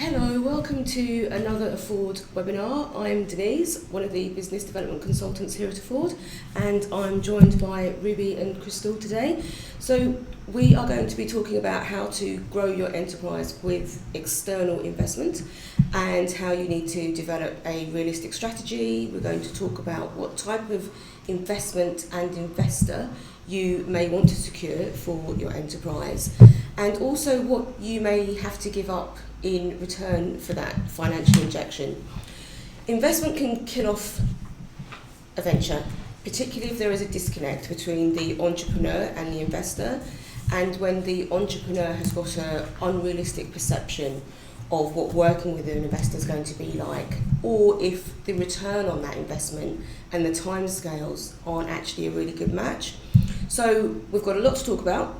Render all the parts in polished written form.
Hello, welcome to another Afford webinar. I'm Denise, one of the business development consultants here at Afford, and I'm joined by Ruby and Christelle today. So we are going to be talking about how to grow your enterprise with external investment and how you need to develop a realistic strategy. We're going to talk about what type of investment and investor you may want to secure for your enterprise, and also what you may have to give up in return for that financial injection. Investment can kill off a venture, particularly if there is a disconnect between the entrepreneur and the investor, and when the entrepreneur has got an unrealistic perception of what working with an investor is going to be like, or if the return on that investment and the timescales aren't actually a really good match. So we've got a lot to talk about,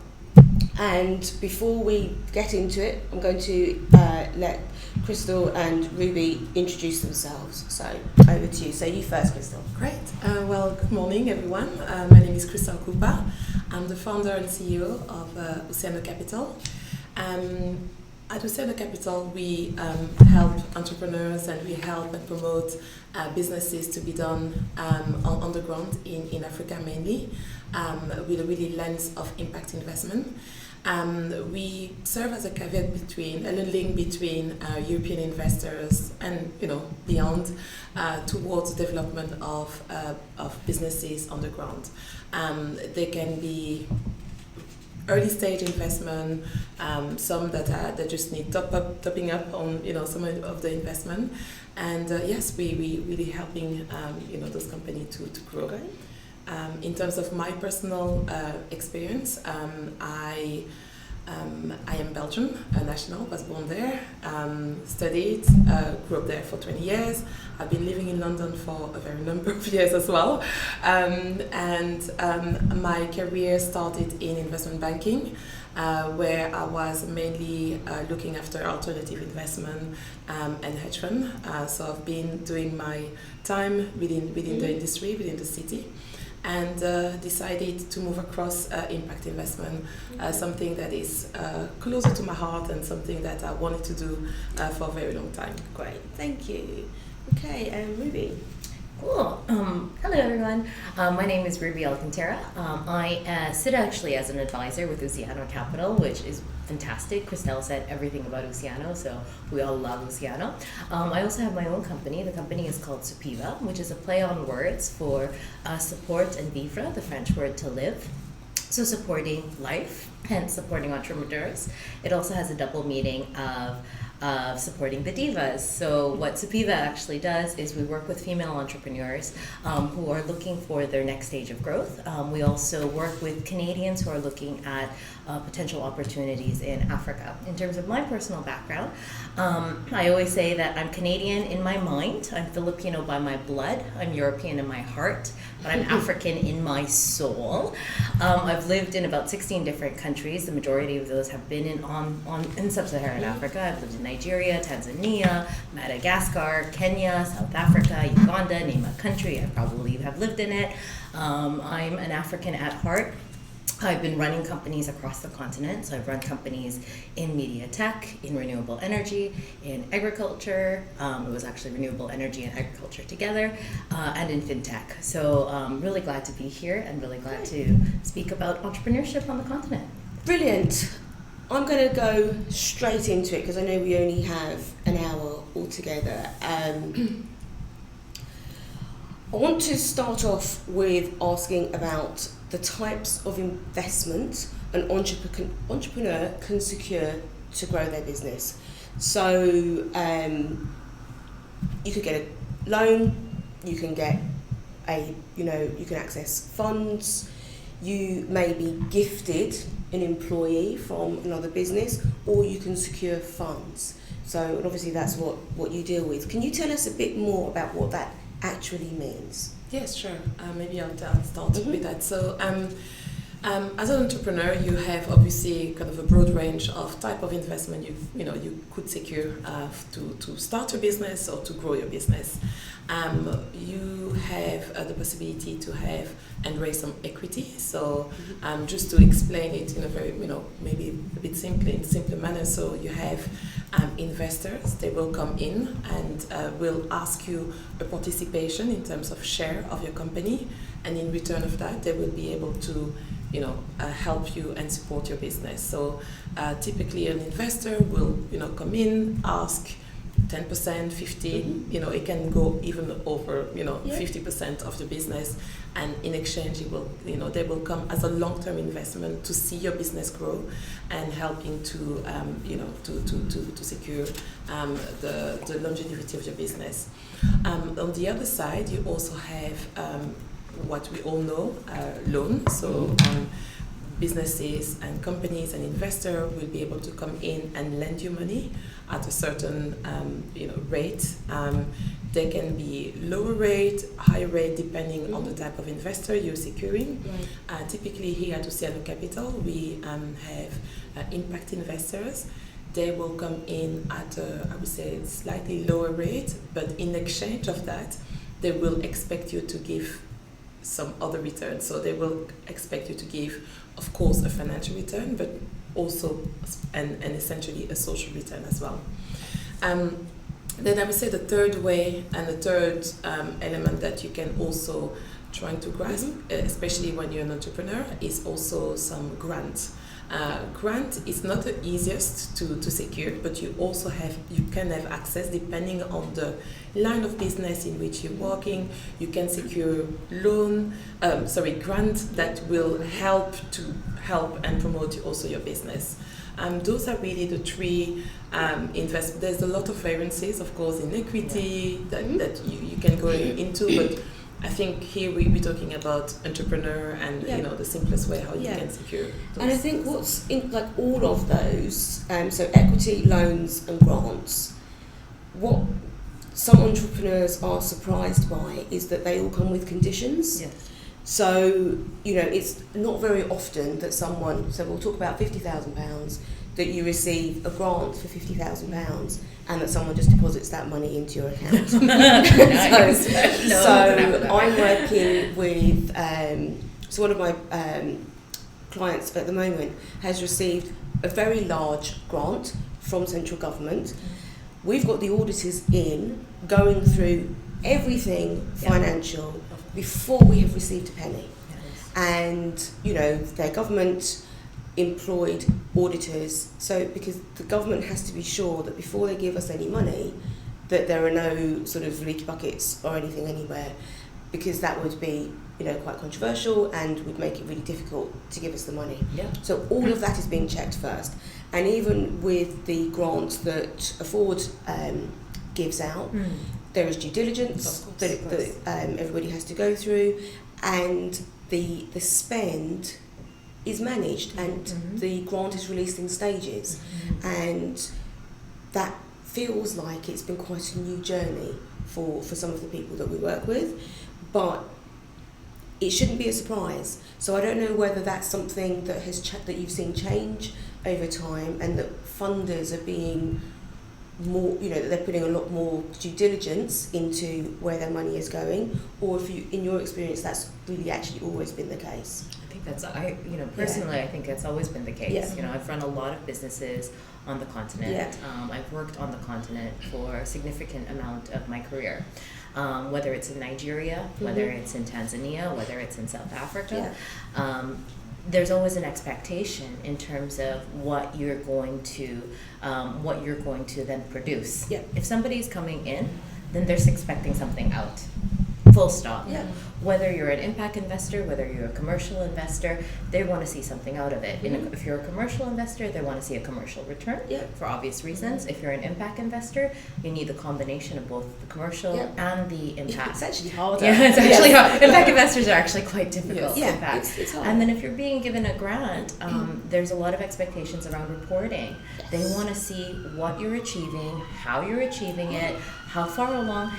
and before we get into it, I'm going to let Christelle and Ruby introduce themselves. So over to you. So you first, Christelle. Great. Well, good morning, everyone. My name is Christelle Kupa. I'm the founder and CEO of Uhusiano Capital. At Uhusiano Capital, we help entrepreneurs and we help and promote businesses to be done on the ground in Africa mainly, with a really lens of impact investment. We serve as a caveat between a link between European investors and beyond towards the development of businesses on the ground. They can be early stage investment, some that just need topping up on some of the investment, and yes, we really helping those companies to grow. Okay. In terms of my personal experience, I am Belgian, a national, was born there, studied, grew up there for 20 years. I've been living in London for a very number of years as well. My career started in investment banking, where I was mainly looking after alternative investment and hedge fund. So I've been doing my time within the industry, within the city, and decided to move across impact investment, something that is closer to my heart and something that I wanted to do for a very long time. Great, thank you. Okay, and Ruby. Cool. Hello, everyone. My name is Ruby Alcantara. I sit actually as an advisor with Uhusiano Capital, which is fantastic. Christelle said everything about Uhusiano, so we all love Uhusiano. I also have my own company. The company is called Supiva, which is a play on words for support and vivre, the French word to live. So supporting life and supporting entrepreneurs. It also has a double meaning of supporting the divas. So what Supiva actually does is we work with female entrepreneurs who are looking for their next stage of growth. We also work with Canadians who are looking at potential opportunities in Africa. In terms of my personal background, I always say that I'm Canadian in my mind, I'm Filipino by my blood, I'm European in my heart, but I'm African in my soul. I've lived in about 16 different countries. The majority of those have been in sub-Saharan Africa. I've lived in Nigeria, Tanzania, Madagascar, Kenya, South Africa, Uganda, name a country, I probably have lived in it. I'm an African at heart. I've been running companies across the continent. So I've run companies in media tech, in renewable energy, in agriculture. It was actually renewable energy and agriculture together, and in fintech. So really glad to be here and really glad to speak about entrepreneurship on the continent. Brilliant. I'm going to go straight into it because I know we only have an hour altogether. I want to start off with asking about the types of investment an entrepreneur can secure to grow their business. So you could get a loan, you can get you can access funds, you may be gifted an employee from another business, or you can secure funds. So obviously that's what you deal with. Can you tell us a bit more about what that actually means? Yes, sure. Maybe I'll start with that. So, as an entrepreneur, you have obviously kind of a broad range of type of investment you could secure to start your business or to grow your business. You have the possibility to have and raise some equity. So just to explain it in a very, maybe a bit simpler manner. So you have investors, they will come in and will ask you a participation in terms of share of your company, and in return of that, they will be able to help you and support your business. So typically an investor will come in, ask 10%, 15, it can go even over 50% of the business, and in exchange they will come as a long-term investment to see your business grow and helping to to secure the longevity of your business. On the other side, you also have what we all know, loan. So businesses and companies and investors will be able to come in and lend you money at a certain rate. They can be lower rate, higher rate, depending on the type of investor you're securing. Right. Typically here at Uhusiano Capital, we have impact investors. They will come in at I would say slightly lower rate, but in exchange of that, they will expect you to give some other return. So they will expect you to give, of course, a financial return, but also and essentially a social return as well. Then I would say the third way and the third element that you can also try to grasp, especially when you're an entrepreneur, is also some grant. Grant is not the easiest to secure, but you can have access depending on the line of business in which you're working. You can secure grant that will help and promote also your business. Those are really the three investments. There's a lot of variances, of course, in equity that you can go into, but I think here we're talking about entrepreneur and the simplest way how you can secure those. And I think what's in all of those, so equity, loans and grants, what some entrepreneurs are surprised by is that they all come with conditions. Yes. So, it's not very often that someone, so we'll talk about £50,000, that you receive a grant for £50,000 and that someone just deposits that money into your account. So I'm working with, so one of my clients at the moment has received a very large grant from central government. We've got the auditors in going through everything financial before we have received a penny. Yes. And, their government employed auditors, so because the government has to be sure that before they give us any money that there are no sort of leaky buckets or anything anywhere, because that would be quite controversial and would make it really difficult to give us the money. So all of that is being checked first, and even with the grant that Afford gives out, there is due diligence that everybody has to go through, and the spend is managed, and the grant is released in stages, and that feels like it's been quite a new journey for some of the people that we work with, but it shouldn't be a surprise. So I don't know whether that's something that that you've seen change over time, and that funders are being more, that they're putting a lot more due diligence into where their money is going, or if in your experience that's really actually always been the case. I think personally, I think that's always been the case. I've run a lot of businesses on the continent. I've worked on the continent for a significant amount of my career, whether it's in Nigeria, whether it's in Tanzania, whether it's in South Africa. There's always an expectation in terms of what you're going to then produce. If somebody's coming in, then they're expecting something out. Full stop. Whether you're an impact investor, whether you're a commercial investor, they want to see something out of it. If you're a commercial investor, they want to see a commercial return for obvious reasons. If you're an impact investor, you need the combination of both the commercial and the impact. It's actually harder. It's actually hard. Impact investors are actually quite difficult. It's hard. And then if you're being given a grant, there's a lot of expectations around reporting. They want to see what you're achieving, how you're achieving it, how far along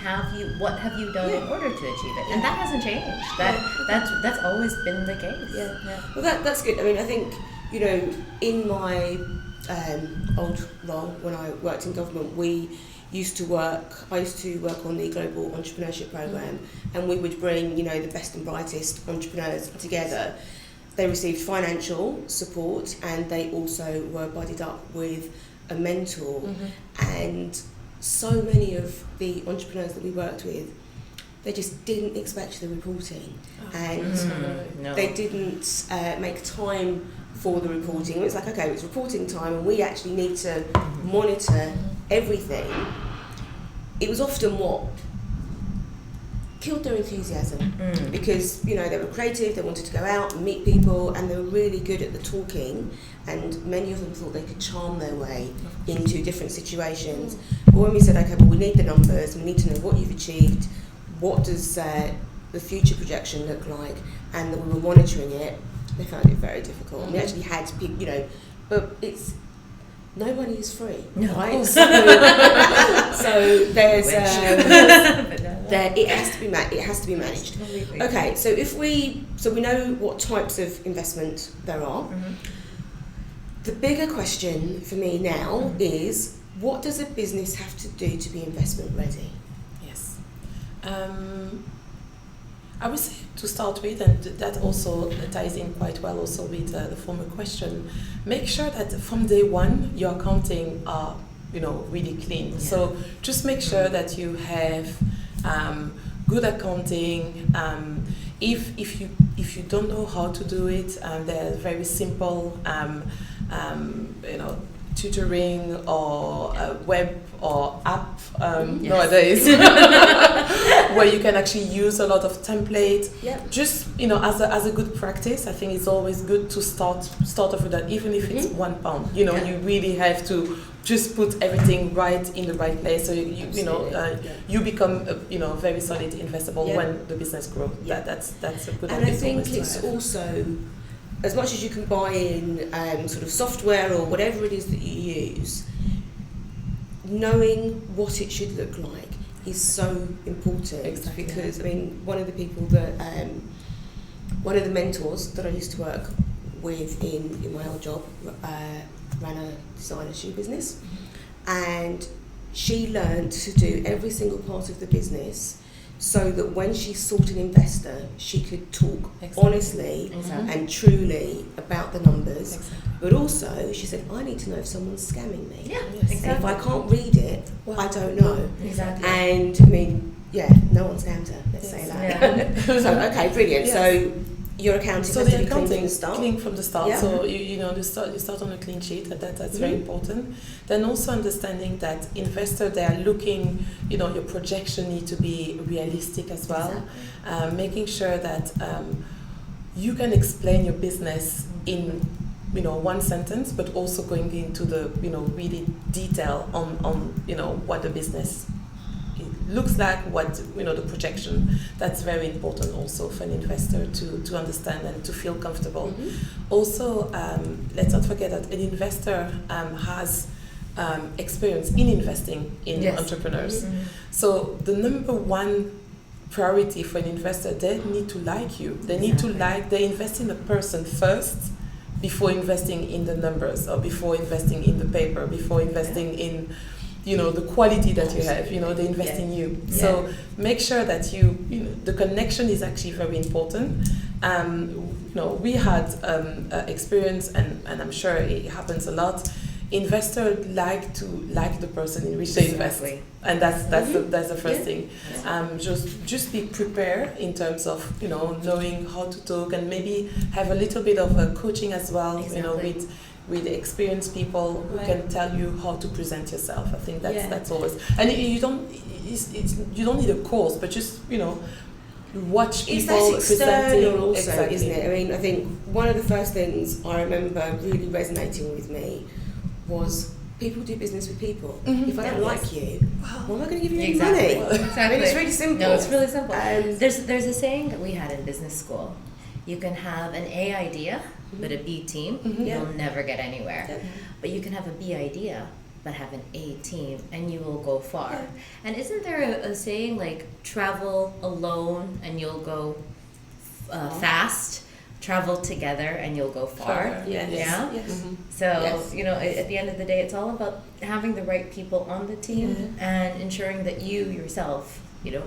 what have you done in order to achieve it, and that hasn't changed. That's always been the case. Well, that's good. I mean, I think in my old role when I worked in government, we I used to work on the Global Entrepreneurship Programme, and we would bring, you know, the best and brightest entrepreneurs together. They received financial support, and they also were buddied up with a mentor. And so many of the entrepreneurs that we worked with, they just didn't expect the reporting, and they didn't make time for the reporting. It was like, okay, it's reporting time, and we actually need to monitor everything. It was often what killed their enthusiasm, because, you know, they were creative, they wanted to go out and meet people, and they were really good at the talking, and many of them thought they could charm their way into different situations. But when we said, okay, well, we need the numbers, we need to know what you've achieved, what does the future projection look like, and that we were monitoring it, they found it very difficult. And we actually had people, you know, but it's, no money is free, right? So there's it has to be managed. Okay, so we know what types of investment there are. The bigger question for me now is, what does a business have to do to be investment ready? Yes. I would say, to start with, and that also ties in quite well also with the former question, make sure that from day one your accounting are, you know, really clean. So just make sure that you have good accounting. If you don't know how to do it, there are very simple you know, tutoring or web or app nowadays where you can actually use a lot of template. Just, you know, as a good practice, I think it's always good to start off with that, even if it's £1. You know, you really have to just put everything right in the right place, so you become you know, very solid investable when the business grows. That's a good. And I think it's also, as much as you can buy in sort of software or whatever it is that you use, knowing what it should look like is so important. Because I mean, one of the mentors that I used to work with in my old job ran a designer shoe business, and she learned to do every single part of the business so that when she sought an investor, she could talk honestly and truly about the numbers. But also, she said, I need to know if someone's scamming me. And if I can't read it, I don't know. And I mean, no one scammed her, let's say that. So, okay, brilliant. So your accounting has to be clean from the start. So you start on a clean sheet. That's very important. Then also understanding that investor, they are looking, you know, your projection need to be realistic as well. Making sure that you can explain your business in, you know, one sentence, but also going into the, you know, really detail on you know, what the business looks like, what, you know, the projection. That's very important also for an investor to understand and to feel comfortable. Also, let's not forget that an investor has experience in investing in entrepreneurs. So the number one priority for an investor, they need to like you. They need to they invest in a person first before investing in the numbers, or before investing in the paper, before investing in, you know, the quality that you have. You know, they invest in you. So make sure that you know, the connection is actually very important. You know, we had experience, and I'm sure it happens a lot. Investors like the person in which they invest, and that's the first thing. Just be prepared in terms of, you know, knowing how to talk, and maybe have a little bit of coaching as well. You know, with experienced people who can tell you how to present yourself. I think that's always, and you don't need a course, but just, you know, watch people presenting. Also, isn't it? I mean, I think one of the first things I remember really resonating with me was, people do business with people. If I don't like you, why am I going to give you any money? I mean, it's really simple. No, it's really simple. There's a saying that we had in business school. You can have an A idea, but a B team, you'll never get anywhere. But you can have a B idea, but have an A team, and you will go far. And isn't there a saying like, travel alone and you'll go fast, travel together and you'll go far. Yes. Yeah. Yes. Mhm. So, Yes. at the end of the day, it's all about having the right people on the team and ensuring that you yourself,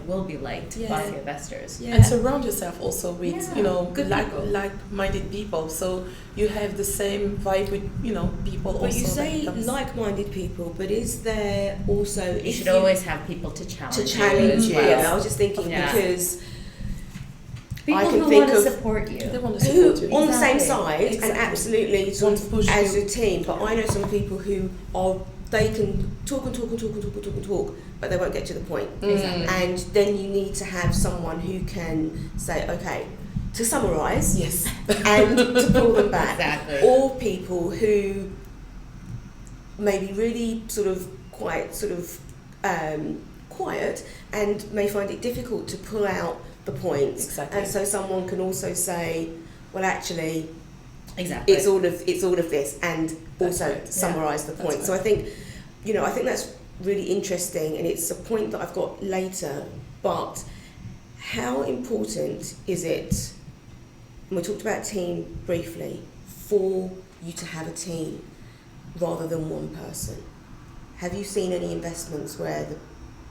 will be liked by the investors. Yeah. And surround yourself also with, Good people. like-minded people. So you have the same vibe with, people But also. you say that comes- like-minded people, but is there also... You should always have people to challenge you. as well. Yeah, I was just thinking Yeah. because People I can who think want to of- support you. They want to support you. who on the same Exactly. side and Exactly. absolutely sort Want to of push as you. a team. But I know some people who are... They can talk and talk and talk and talk and talk and talk, but they won't get to the point. Exactly. And then you need to have someone who can say, okay, to summarise Yes. and to pull them back. Exactly. Or people who may be really sort of quite sort of quiet and may find it difficult to pull out the points. Exactly. And so someone can also say, well, actually, Exactly. it's all of this, and That's also right. summarise the That's points. So right. I think, I think that's really interesting, and it's a point that I've got later. But how important is it? And we talked about team briefly, for you to have a team rather than one person. Have you seen any investments where the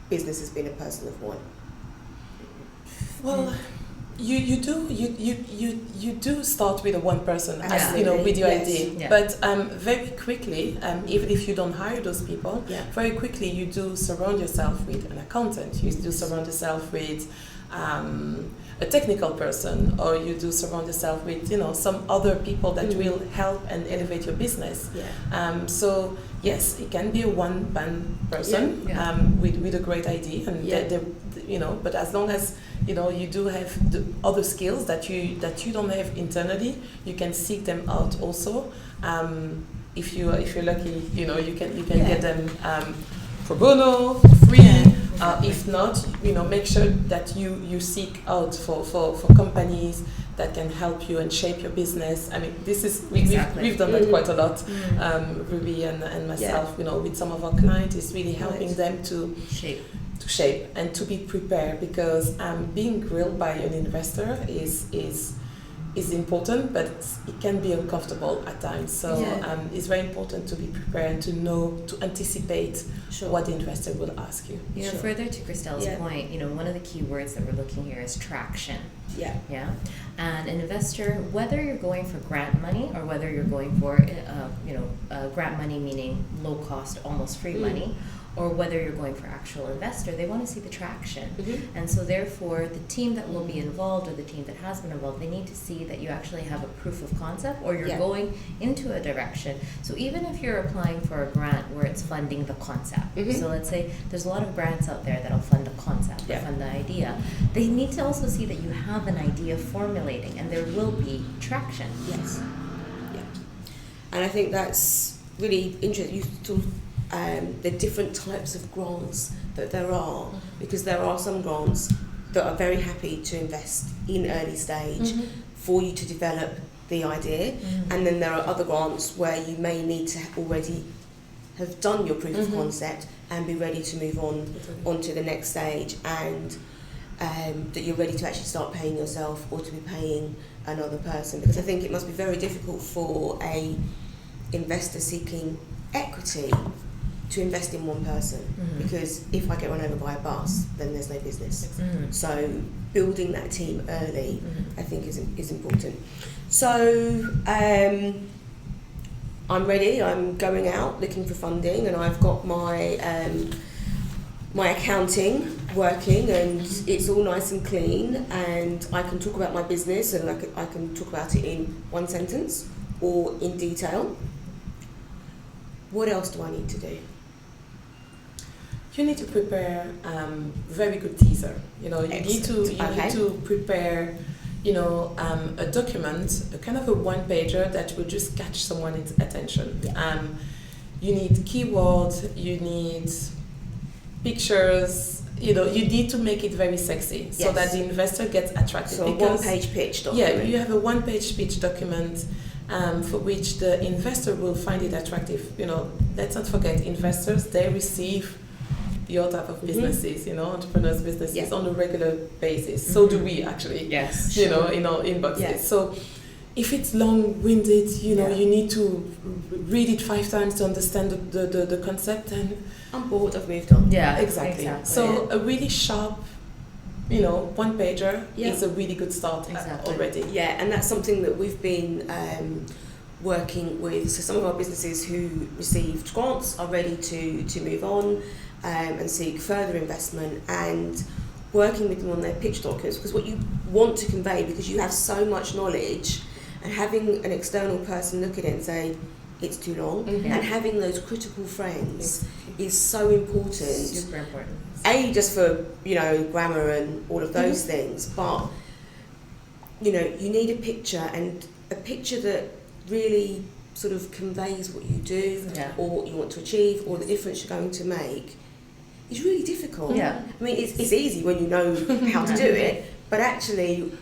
business has been a person of one? Well, you do start with a one person, as Absolutely, with your yes. idea. Yeah. But very quickly, even if you don't hire those people, Yeah. very quickly you do surround yourself with an accountant. You do surround yourself with a technical person, or you do surround yourself with some other people that will help and elevate your business. Yeah. So yes, it can be a one-man person Yeah. with a great idea, and but as long as you do have the other skills that you don't have internally, you can seek them out also. If you're lucky, you can get them pro bono, free. If not, make sure that you seek out for companies that can help you and shape your business. I mean, this is we've done that quite a lot. Ruby and myself, with some of our clients, is really helping them to shape and to be prepared, because being grilled by an investor is important, but it can be uncomfortable at times. So it's very important to be prepared, to know, to anticipate what the investor will ask you. Further to Christelle's Yeah. point, one of the key words that we're looking here is traction. Yeah. Yeah, and an investor, whether you're going for grant money or whether you're going for, grant money meaning low cost, almost free money, or whether you're going for actual investor, they want to see the traction. And so therefore, the team that will be involved, or the team that has been involved, they need to see that you actually have a proof of concept, or you're going into a direction. So even if you're applying for a grant where it's funding the concept, so let's say there's a lot of grants out there that'll fund the concept, or fund the idea, they need to also see that you have an idea formulating, and there will be traction. Yes. Yeah. And I think that's really interesting. You talk the different types of grants that there are, because there are some grants that are very happy to invest in early stage for you to develop the idea, and then there are other grants where you may need to already have done your proof of concept and be ready to move on to the next stage, and that you're ready to actually start paying yourself or to be paying another person. Because I think it must be very difficult for a investor seeking equity to invest in one person, because if I get run over by a bus, then there's no business. So building that team early, I think is important. So I'm ready. I'm going out looking for funding, and I've got my my accounting working, and it's all nice and clean, and I can talk about my business, and I can talk about it in one sentence or in detail. What else do I need to do? You need to prepare very good teaser. You need to prepare, a document, a kind of a one-pager that will just catch someone's attention. You need keywords. You need pictures. You need to make it very sexy so that the investor gets attracted. So a one-page pitch document. Yeah, you have a one-page pitch document. For which the investor will find it attractive. Let's not forget, investors, they receive your type of businesses, entrepreneurs' businesses on a regular basis. So do we actually. Yes. In our inboxes. Yes. So if it's long-winded, you know, Yeah. you need to read it 5 times to understand the concept. And I'm bored, I've moved on. Yeah, exactly. So a really sharp, you know, one-pager Yeah. is a really good start already. Yeah, and that's something that we've been working with. So some of our businesses who received grants are ready to move on and seek further investment, and working with them on their pitch documents, because what you want to convey, because you have so much knowledge, and having an external person look at it and say it's too long, Mhm. and having those critical friends is so important. Super important. A, just for, you know, grammar and all of those things, but, you know, you need a picture, and a picture that really sort of conveys what you do or what you want to achieve or the difference you're going to make is really difficult. Yeah. I mean, it's easy when you know how to do it, but actually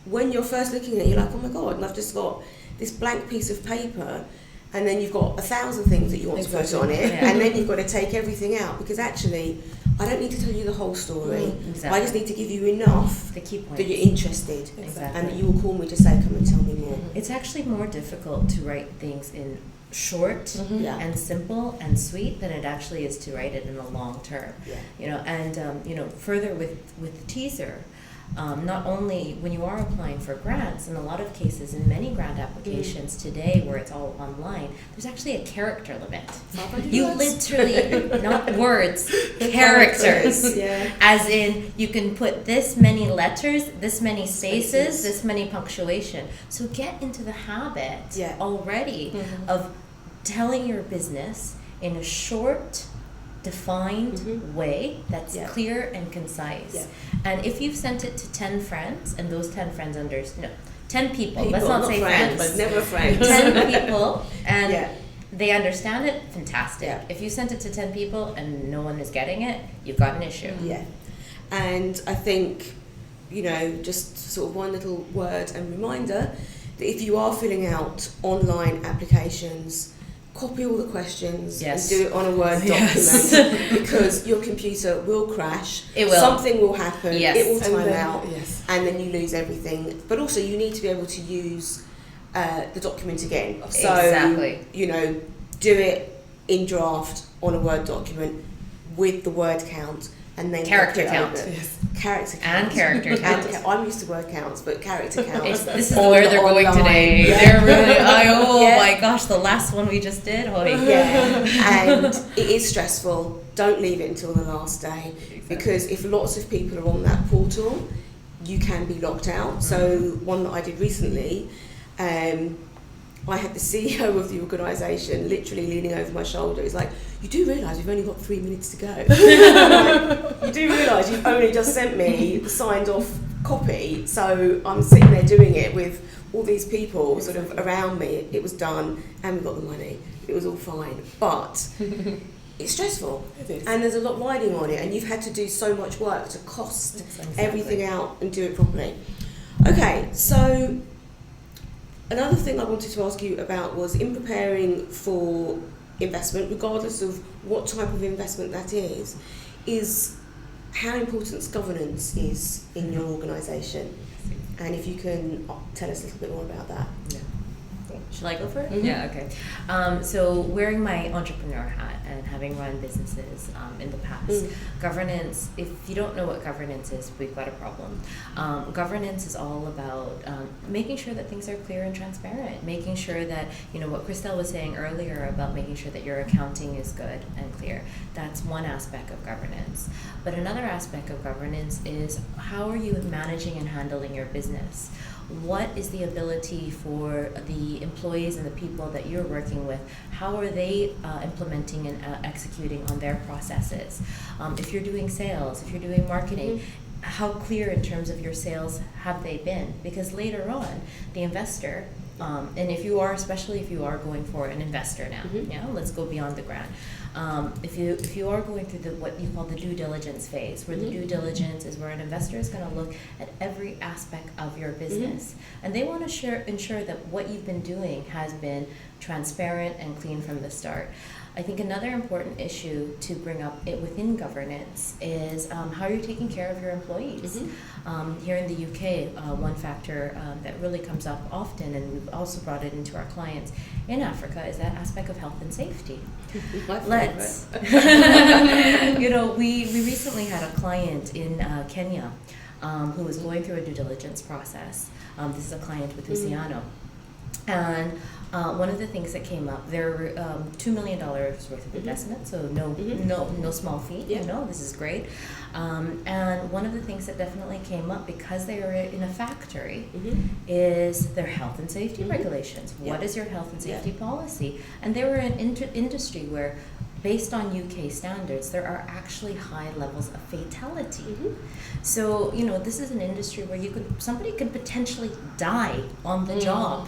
when you're first looking at it, you're like, oh my God, and I've just got this blank piece of paper, and then you've got 1,000 things that you want to put on it, and then you've got to take everything out, because actually I don't need to tell you the whole story. Exactly. I just need to give you enough The key points. that you're interested, Exactly. and that you will call me to say, come and tell me more. It's actually more difficult to write things in short Yeah. and simple and sweet than it actually is to write it in the long term. Yeah. You know, and you know, further with the teaser, not only when you are applying for grants, in a lot of cases, in many grant applications today where it's all online, there's actually a character limit. You literally, not words, characters. Yeah. As in, you can put this many letters, this many spaces, this many punctuation. So get into the habit already of telling your business in a short, defined way that's clear and concise. Yeah. And if you've sent it to 10 friends, and those 10 friends 10 people, let's People, not say friends, but never a friend. 10 people, and Yeah. they understand it, fantastic. Yeah. If you sent it to 10 people and no one is getting it, you've got an issue. Yeah. And I think, you know, just sort of one little word and reminder that if you are filling out online applications, copy all the questions and do it on a Word document, because your computer will crash. It will. Something will happen. Yes. It will And time then- out, and then you lose everything. But also, you need to be able to use the document again. So, Exactly. you know, do it in draft on a Word document with the word count, and then Character copy it count. over. Yes. Character count. And character count. I'm used to word counts, but character count. This is on where the they're going online. today. Yeah. They're really, Yeah. my gosh, the last one we just did. Yeah, and it is stressful. Don't leave it until the last day, because if lots of people are on that portal, you can be locked out. So one that I did recently, I had the CEO of the organisation literally leaning over my shoulder. It's like, you do realise we've only got 3 minutes to go. Like, you do realise you've only just sent me the signed off copy, so I'm sitting there doing it with all these people sort of around me. It was done, and we got the money. It was all fine, but it's stressful. It is. And there's a lot riding on it, and you've had to do so much work to cost everything out and do it properly. Okay, so another thing I wanted to ask you about was, in preparing for investment, regardless of what type of investment that is how important governance is in your organisation. And if you can tell us a little bit more about that. Shall I go for it? Mhm. Yeah, okay. So wearing my entrepreneur hat and having run businesses in the past, governance, if you don't know what governance is, we've got a problem. Governance is all about making sure that things are clear and transparent, making sure that, you know, what Christelle was saying earlier about making sure that your accounting is good and clear. That's one aspect of governance. But another aspect of governance is, how are you managing and handling your business? What is the ability for the employees and the people that you're working with? How are they implementing and executing on their processes? If you're doing sales, if you're doing marketing, how clear in terms of your sales have they been? Because later on, the investor, and if you are, especially if you are going for an investor now, you know, let's go beyond the grant. If you are going through what you call the due diligence phase, where the due diligence is where an investor is going to look at every aspect of your business, and they want to ensure that what you've been doing has been transparent and clean from the start. I think another important issue to bring up within governance is how you're taking care of your employees. Here in the UK, one factor that really comes up often, and we've also brought it into our clients in Africa, is that aspect of health and safety. Let's, we recently had a client in Kenya who was going through a due diligence process. This is a client with Uhusiano. And one of the things that came up, there were $2 million worth of investment, so no small feat. This is great. And one of the things that definitely came up, because they are in a factory, is their health and safety regulations. What is your health and safety policy? And they were in an industry where, based on UK standards, there are actually high levels of fatality. So, this is an industry where somebody could potentially die on the job.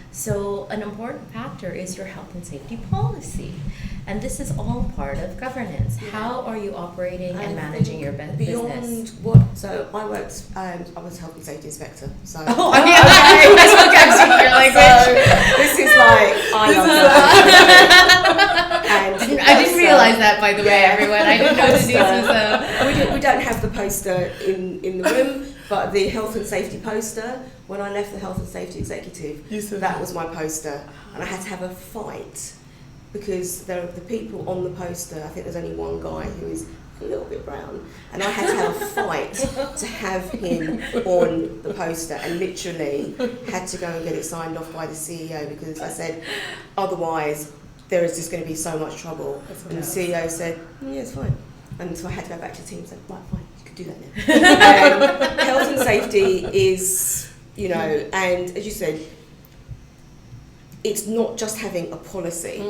So an important factor is your health and safety policy. And this is all part of governance. How are you operating and managing your business? Beyond what, so I worked, I was health and safety inspector. So that's what comes in your language. So this is like, I love I didn't realize that, by the way, everyone. I didn't know this was we don't have the poster in the room, but the health and safety poster, when I left the health and safety executive, that was my poster. And I had to have a fight, because there are the people on the poster, I think there's only one guy who is a little bit brown, and I had to have a fight to have him on the poster, and literally had to go and get it signed off by the CEO, because I said, otherwise there is just going to be so much trouble. And the CEO said, yeah, it's fine. And so I had to go back to the team and say, right, fine, you can do that now. Health and safety is, and as you said, it's not just having a policy.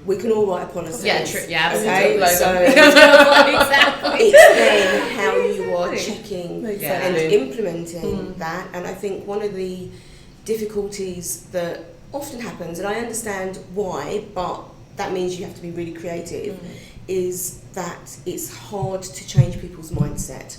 We can all write a policy. Yeah, true. Yeah, absolutely. Okay? So exactly. it's then how you are checking and implementing that. And I think one of the difficulties that often happens, and I understand why, but that means you have to be really creative, is that it's hard to change people's mindset.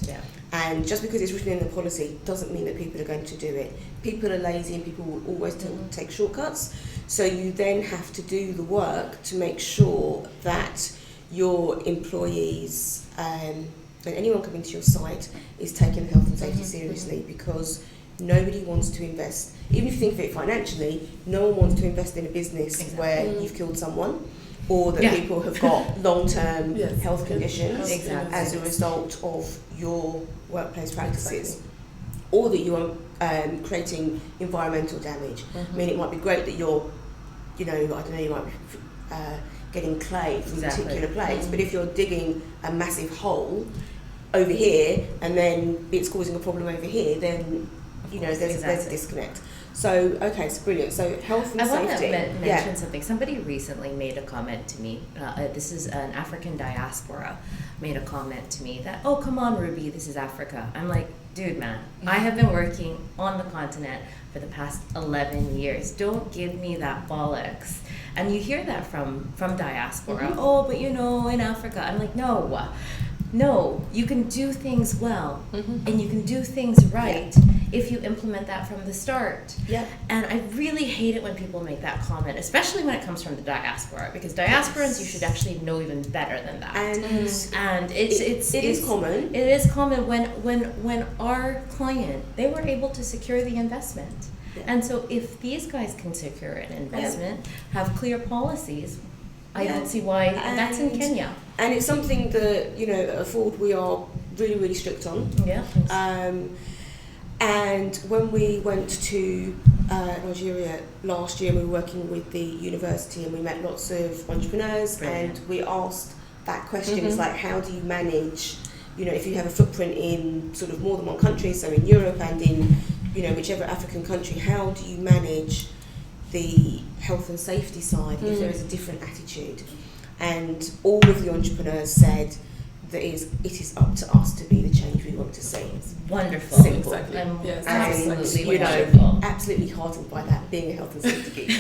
And just because it's written in the policy doesn't mean that people are going to do it. People are lazy and people will always take shortcuts. So you then have to do the work to make sure that your employees and anyone coming to your site is taking health and safety seriously, because nobody wants to invest, even if you think of it financially, no one wants to invest in a business where you've killed someone, or that people have got long-term health conditions as a result of your workplace practices, or that you are creating environmental damage. I mean, it might be great that you're, I don't know, you might be getting clay from a particular place, but if you're digging a massive hole over here and then it's causing a problem over here, then there's a disconnect. So, okay, so brilliant. So health and safety. I want to mention something. Somebody recently made a comment to me. This is an African diaspora made a comment to me that, oh, come on, Ruby, this is Africa. I'm like, dude, man, I have been working on the continent for the past 11 years. Don't give me that bollocks. And you hear that from diaspora. Oh, but in Africa. I'm like, no, you can do things well, and you can do things right if you implement that from the start. And I really hate it when people make that comment, especially when it comes from the diaspora, because diasporans you should actually know even better than that. And it is common. It is common when our client, they were able to secure the investment. And so if these guys can secure an investment, have clear policies, I don't see why, and that's in Kenya. And it's something that, at Ford we are really, really strict on. And when we went to Nigeria last year, we were working with the university and we met lots of entrepreneurs. And we asked that question, it's like, how do you manage, if you have a footprint in sort of more than one country, so in Europe and in, whichever African country, how do you manage the health and safety side if there is a different attitude? And all of the entrepreneurs said that it is up to us to be the change we want to see. It's wonderful. Simple. Absolutely wonderful. Absolutely heartened by that, being a health and safety geek.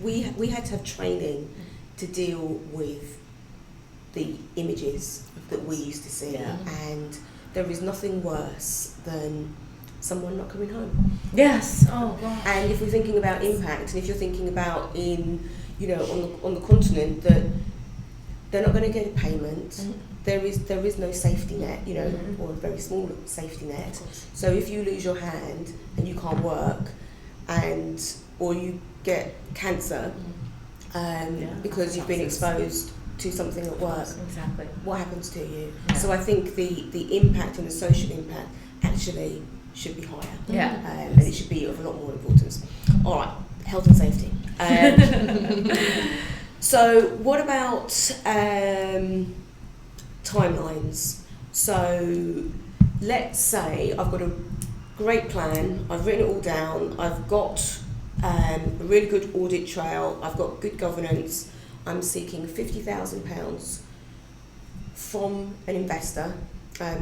We had to have training to deal with the images that we used to see, and there is nothing worse than someone not coming home. Yes. Oh God. And if we're thinking about impact, and if you're thinking about on the continent, that they're not going to get a payment. There is no safety net, or a very small safety net. So if you lose your hand and you can't work, or you get cancer because you've been exposed to something at work, Exactly. what happens to you? Yeah. So I think the impact and the social impact actually should be higher. Yeah. And it should be of a lot more importance. All right, health and safety. So what about timelines? So let's say I've got a great plan, I've written it all down, I've got a really good audit trail, I've got good governance, I'm seeking £50,000 from an investor,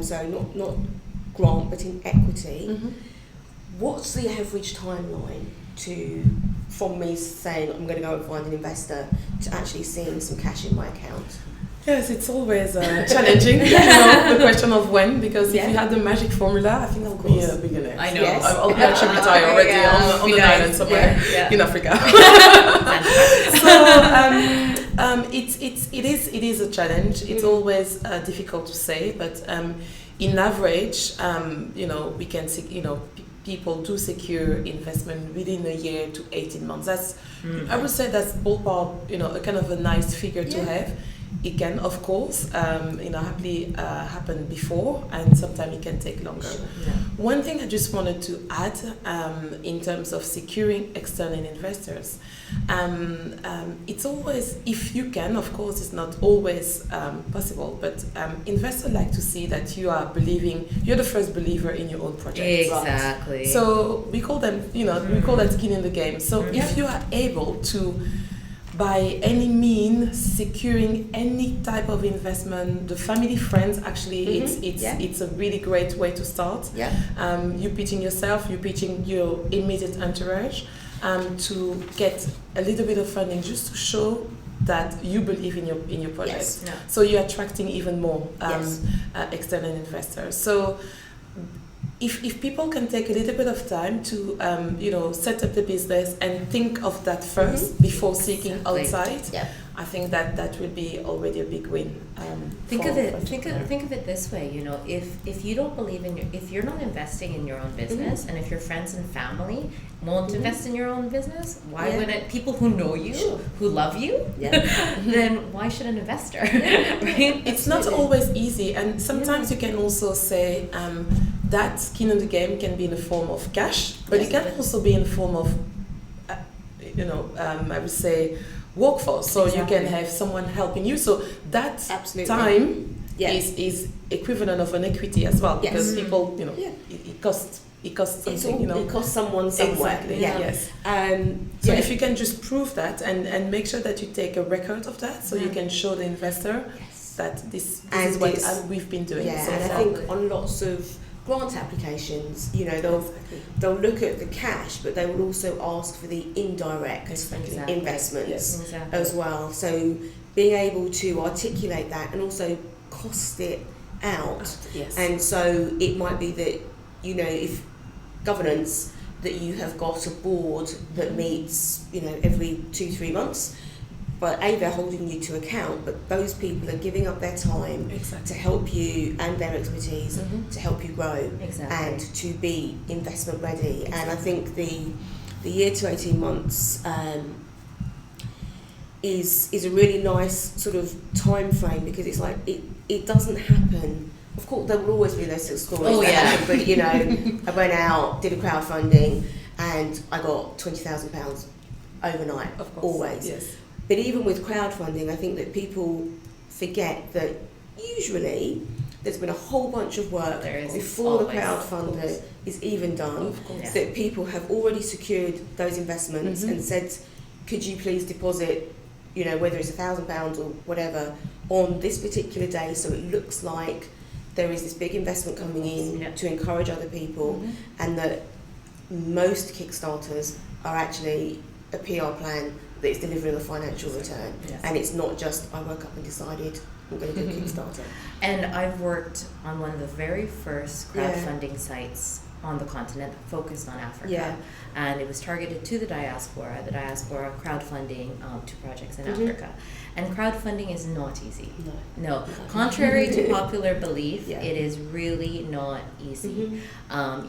so not grant but in equity. What's the average timeline from me saying I'm going to go and find an investor to actually seeing some cash in my account? Yes, it's always challenging, the question of when, because if you had the magic formula, I think I'll be a billionaire. I know. Yes. I'll actually retire already on an island somewhere in Africa. So it is a challenge. It's always difficult to say, but in average, we can see, people do secure investment within a year to 18 months. That's I would say that's ballpark, a kind of a nice figure to have. It can, of course, happily happen before, and sometimes it can take longer. Sure. Yeah. One thing I just wanted to add in terms of securing external investors, it's always, if you can, of course, it's not always possible, but investors like to see that you're the first believer in your own project. Exactly. Right? So we call them, we call that skin in the game. So if you are able to, by any means, securing any type of investment, the family, friends, actually, it's a really great way to start. Yeah. You pitching yourself, you pitching your immediate entourage, to get a little bit of funding just to show that you believe in your project. Yes. Yeah. So you're attracting even more Yes. external investors. So if people can take a little bit of time to set up the business and think of that first before seeking outside, I think that will be already a big win. Think of it this way, if you don't believe if you're not investing in your own business, and if your friends and family won't invest in your own business, why wouldn't people who know you, who love you, then why should an investor? Right? It's not always easy, and sometimes you can also say that skin in the game can be in the form of cash, but it can also be in the form of, I would say, workforce. So you can have someone helping you. So that time is equivalent of an equity as well, because people, it costs something. It costs someone somewhere. Exactly. Yeah. Yes. So if you can just prove that and make sure that you take a record of that, so you can show the investor that this is what we've been doing. Yeah, so and far. I think on lots of grant applications, they'll look at the cash, but they will also ask for the indirect investments as well. So being able to articulate that and also cost it out. Yes. And so it might be that, if governance, that you have got a board that meets, every 2-3 months. But they're holding you to account, but those people are giving up their time to help you, and their expertise to help you grow and to be investment ready. And I think the year to 18 months is a really nice sort of time frame, because it's like it doesn't happen. Of course, there will always be those sort of stories happen, but I went out, did a crowdfunding, and I got £20,000 overnight. Of course, always. Yes. But even with crowdfunding, I think that people forget that usually there's been a whole bunch of work before the crowdfunder is even done, that people have already secured those investments and said, could you please deposit, whether it's £1,000 or whatever, on this particular day, so it looks like there is this big investment coming in to encourage other people, and that most Kickstarters are actually a PR plan that is delivering a financial return, and it's not just I woke up and decided I'm going to do Kickstarter. And I've worked on one of the very first crowdfunding sites on the continent that focused on Africa. Yeah. And it was targeted to the diaspora crowdfunding to projects in Africa. And crowdfunding is not easy. No. Contrary to popular belief, it is really not easy.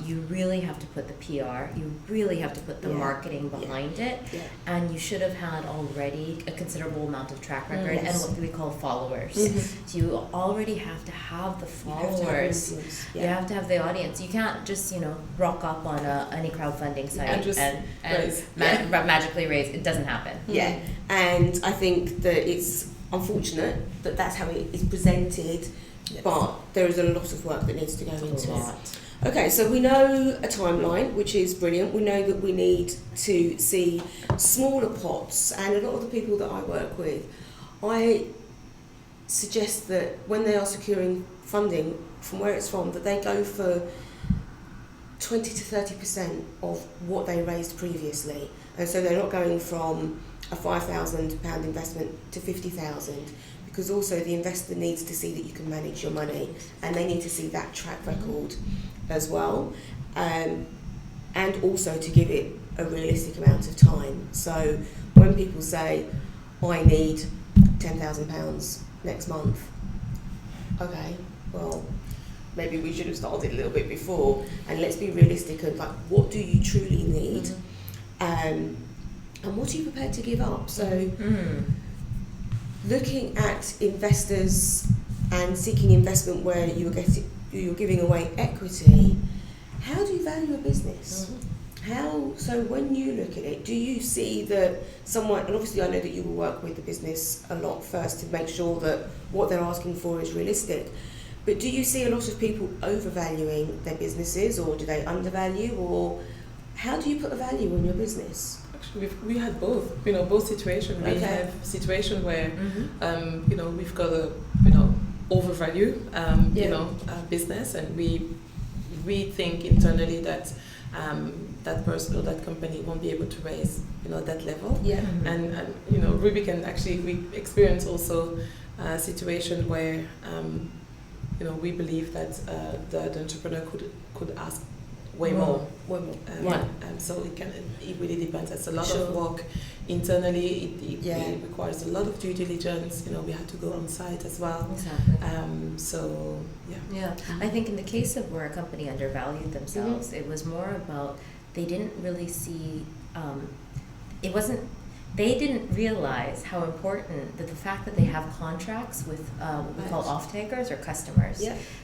You really have to put the PR, you really have to put the marketing behind it, and you should have had already a considerable amount of track record and what we call followers. So you already have to have the followers. You have to have the audience. You can't just, rock up on any crowdfunding site and magically raise. It doesn't happen. Yeah, and I think that it's unfortunate that that's how it is presented, but there is a lot of work that needs to go into it. Okay, so we know a timeline, which is brilliant. We know that we need to see smaller pots, and a lot of the people that I work with, I suggest that when they are securing funding from where it's from, that they go for 20 to 30% of what they raised previously. And so they're not going from a £5,000 investment to 50,000, because also the investor needs to see that you can manage your money, and they need to see that track record as well, and also to give it a realistic amount of time. So when people say, I need £10,000 next month, okay, well, maybe we should have started a little bit before, and let's be realistic and like, what do you truly need, and what are you prepared to give up? So looking at investors and seeking investment where you're giving away equity, how do you value a business? So when you look at it, do you see that someone, and obviously I know that you will work with the business a lot first to make sure that what they're asking for is realistic, but do you see a lot of people overvaluing their businesses, or do they undervalue, or how do you put a value on your business? Actually, we had both, both situations. We have situation where, we've got a, overvalue, business, and we think internally that that person or that company won't be able to raise, that level. And Ruby can actually, we experience also a situation where, we believe that the entrepreneur could ask way more. So it really depends. It's a lot of work internally. It requires a lot of due diligence. We have to go on site as well. I think in the case of where a company undervalued themselves, it was more about they didn't really see. They didn't realize how important that the fact that they have contracts with what we call off-takers or customers.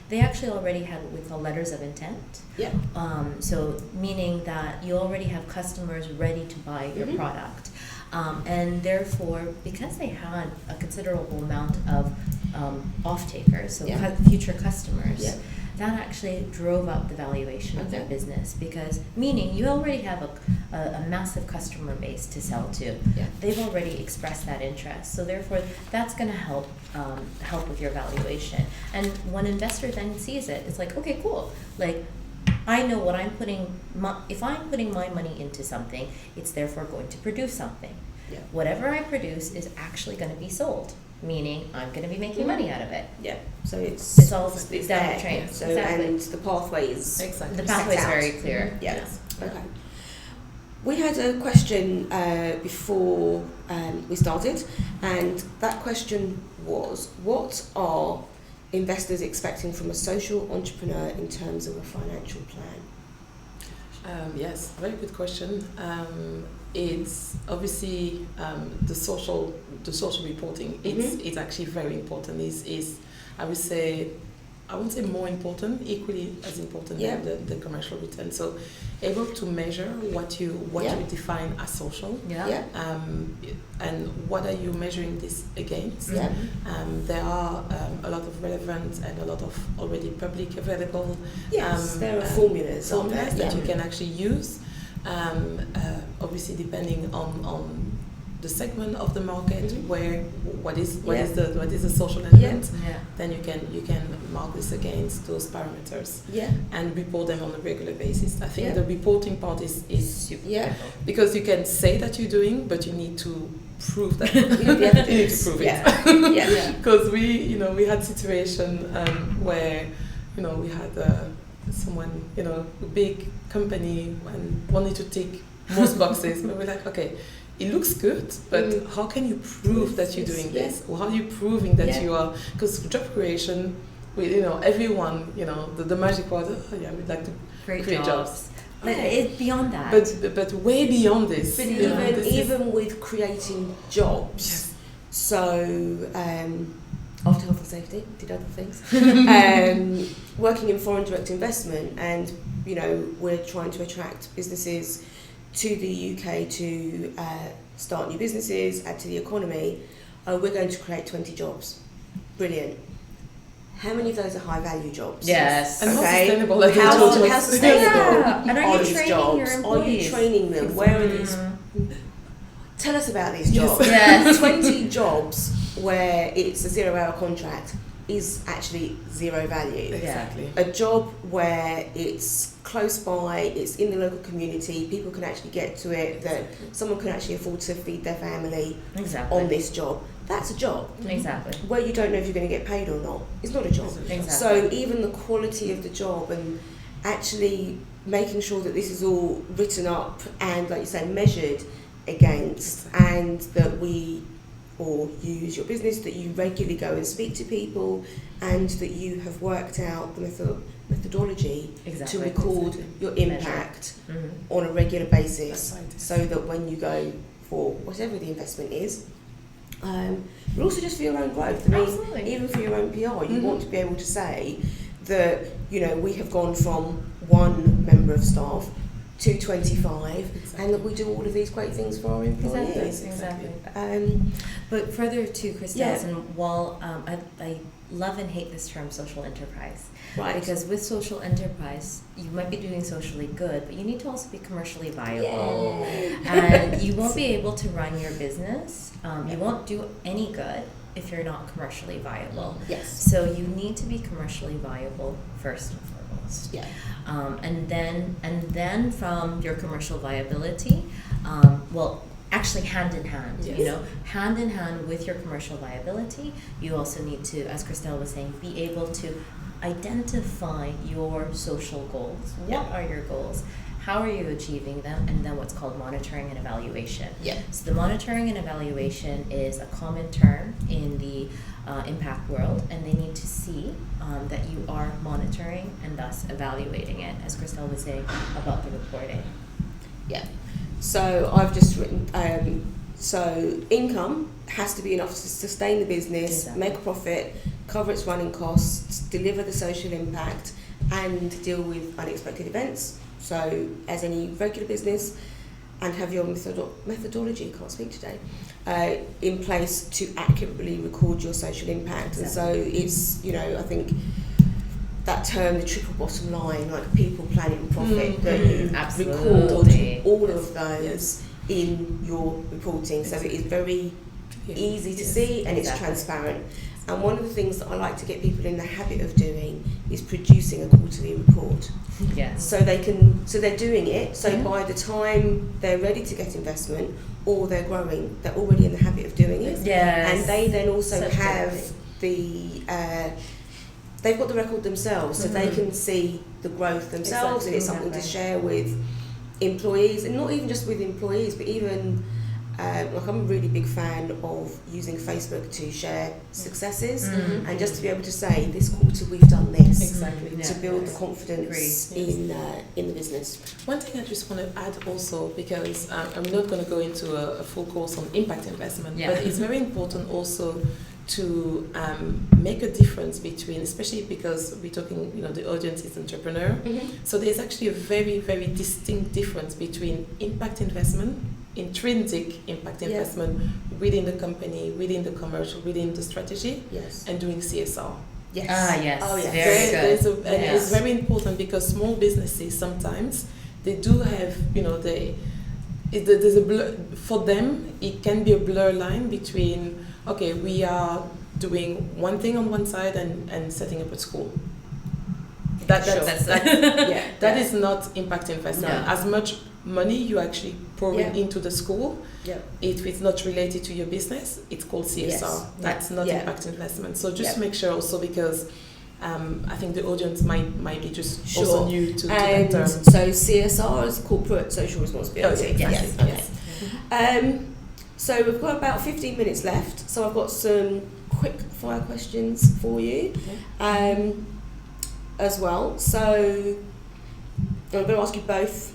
They actually already had what we call letters of intent. So meaning that you already have customers ready to buy your product. And therefore, because they had a considerable amount of off-takers, so future customers, that actually drove up the valuation of their business, because meaning you already have a massive customer base to sell to. They've already expressed that interest, so therefore that's going to help with your valuation. And when investor then sees it, it's like, okay, cool, like I know what I'm putting. If I'm putting my money into something, it's therefore going to produce something. Whatever I produce is actually going to be sold, meaning I'm going to be making money out of it. So it's all down the train. So and the pathway is the pathway is very clear. Okay. We had a question before we started, and that question was, what are investors expecting from a social entrepreneur in terms of a financial plan? Yes, very good question. It's obviously the social reporting. It's actually very important. Is I would say, I won't say more important, equally as important than the commercial return. So able to measure what you define as social, and what are you measuring this against. There are a lot of relevant and a lot of already public available there are formulas that you can actually use. Obviously depending on the segment of the market, where what is the social element, then you can mark this against those parameters and report them on a regular basis. I think the reporting part is super, because you can say that you're doing, but you need to prove that. You need to prove it. Because we had situation where we had someone, a big company and wanted to tick most boxes, but we're like, okay, it looks good, but how can you prove that you're doing this? Or how are you proving that you are? Because job creation, everyone, the magic word, we'd like to create jobs. But it's beyond that. But way beyond this. But even with creating jobs, so after health and safety, did other things. Working in foreign direct investment, and we're trying to attract businesses to the UK to start new businesses, add to the economy. We're going to create 20 jobs. Brilliant. How many of those are high value jobs? Yes. And how sustainable are those How jobs? sustainable And are these jobs? Are you training them? Exactly. Where are these? Tell us about these jobs. Yes. 20 jobs where it's a 0-hour contract is actually zero value. Exactly. A job where it's close by, it's in the local community, people can actually get to it, that someone can actually afford to feed their family on this job. That's a job. Exactly. Where you don't know if you're going to get paid or not, it's not a job. Exactly. So even the quality of the job and actually making sure that this is all written up and, like you say, measured against, and that or use your business, that you regularly go and speak to people, and that you have worked out the methodology to record your impact on a regular basis, so that when you go for whatever the investment is, but also just for your own growth. I mean, even for your own PR, you want to be able to say that, we have gone from one member of staff to 25, and that we do all of these great things for our employees. Exactly. But further to Christelle's, and while I love and hate this term social enterprise, right? Because with social enterprise, you might be doing socially good, but you need to also be commercially viable. And you won't be able to run your business. You won't do any good if you're not commercially viable. Yes. So you need to be commercially viable first and foremost. Yeah. And then from your commercial viability, actually hand in hand, hand in hand with your commercial viability, you also need to, as Christelle was saying, be able to identify your social goals. What are your goals? How are you achieving them? And then what's called monitoring and evaluation. Yeah. So the monitoring and evaluation is a common term in the impact world, and they need to see that you are monitoring and thus evaluating it, as Christelle was saying about the reporting. Yeah. So I've just written, so income has to be enough to sustain the business, make a profit, cover its running costs, deliver the social impact, and deal with unexpected events. So as any regular business, and have your methodology, can't speak today, in place to accurately record your social impact. And so it's, I think that term, the triple bottom line, like people, planet and profit, that you record all of those in your reporting. So it is very easy to see, and it's transparent. And one of the things that I like to get people in the habit of doing is producing a quarterly report. Yes. So they're doing it. So by the time they're ready to get investment or they're growing, they're already in the habit of doing it. Yes. And they then also have they've got the record themselves, so they can see the growth themselves, and it's something to share with employees, and not even just with employees, but even I'm a really big fan of using Facebook to share successes, and just to be able to say, this quarter we've done this, to build the confidence in the business. One thing I just want to add also, because I'm not going to go into a full course on impact investment, but it's very important also to make a difference between, especially because we're talking, the audience is entrepreneur, so there's actually a very, very distinct difference between impact investment, intrinsic impact investment within the company, within the commercial, within the strategy, and doing CSR. Yes. Yes. Oh, yeah. Very good. And it's very important, because small businesses sometimes they do have, there's a blur, for them it can be a blur line between, okay, we are doing one thing on one side and setting up a school. That is not impact investment. No. As much money you actually pour into the school, if it's not related to your business, it's called CSR. That's not impact investment. So just make sure also, because I think the audience might be just Sure. also new to that And term. so CSR is corporate social responsibility. Oh, yes. Okay. So we've got about 15 minutes left. So I've got some quick fire questions for you as well. So I'm going to ask you both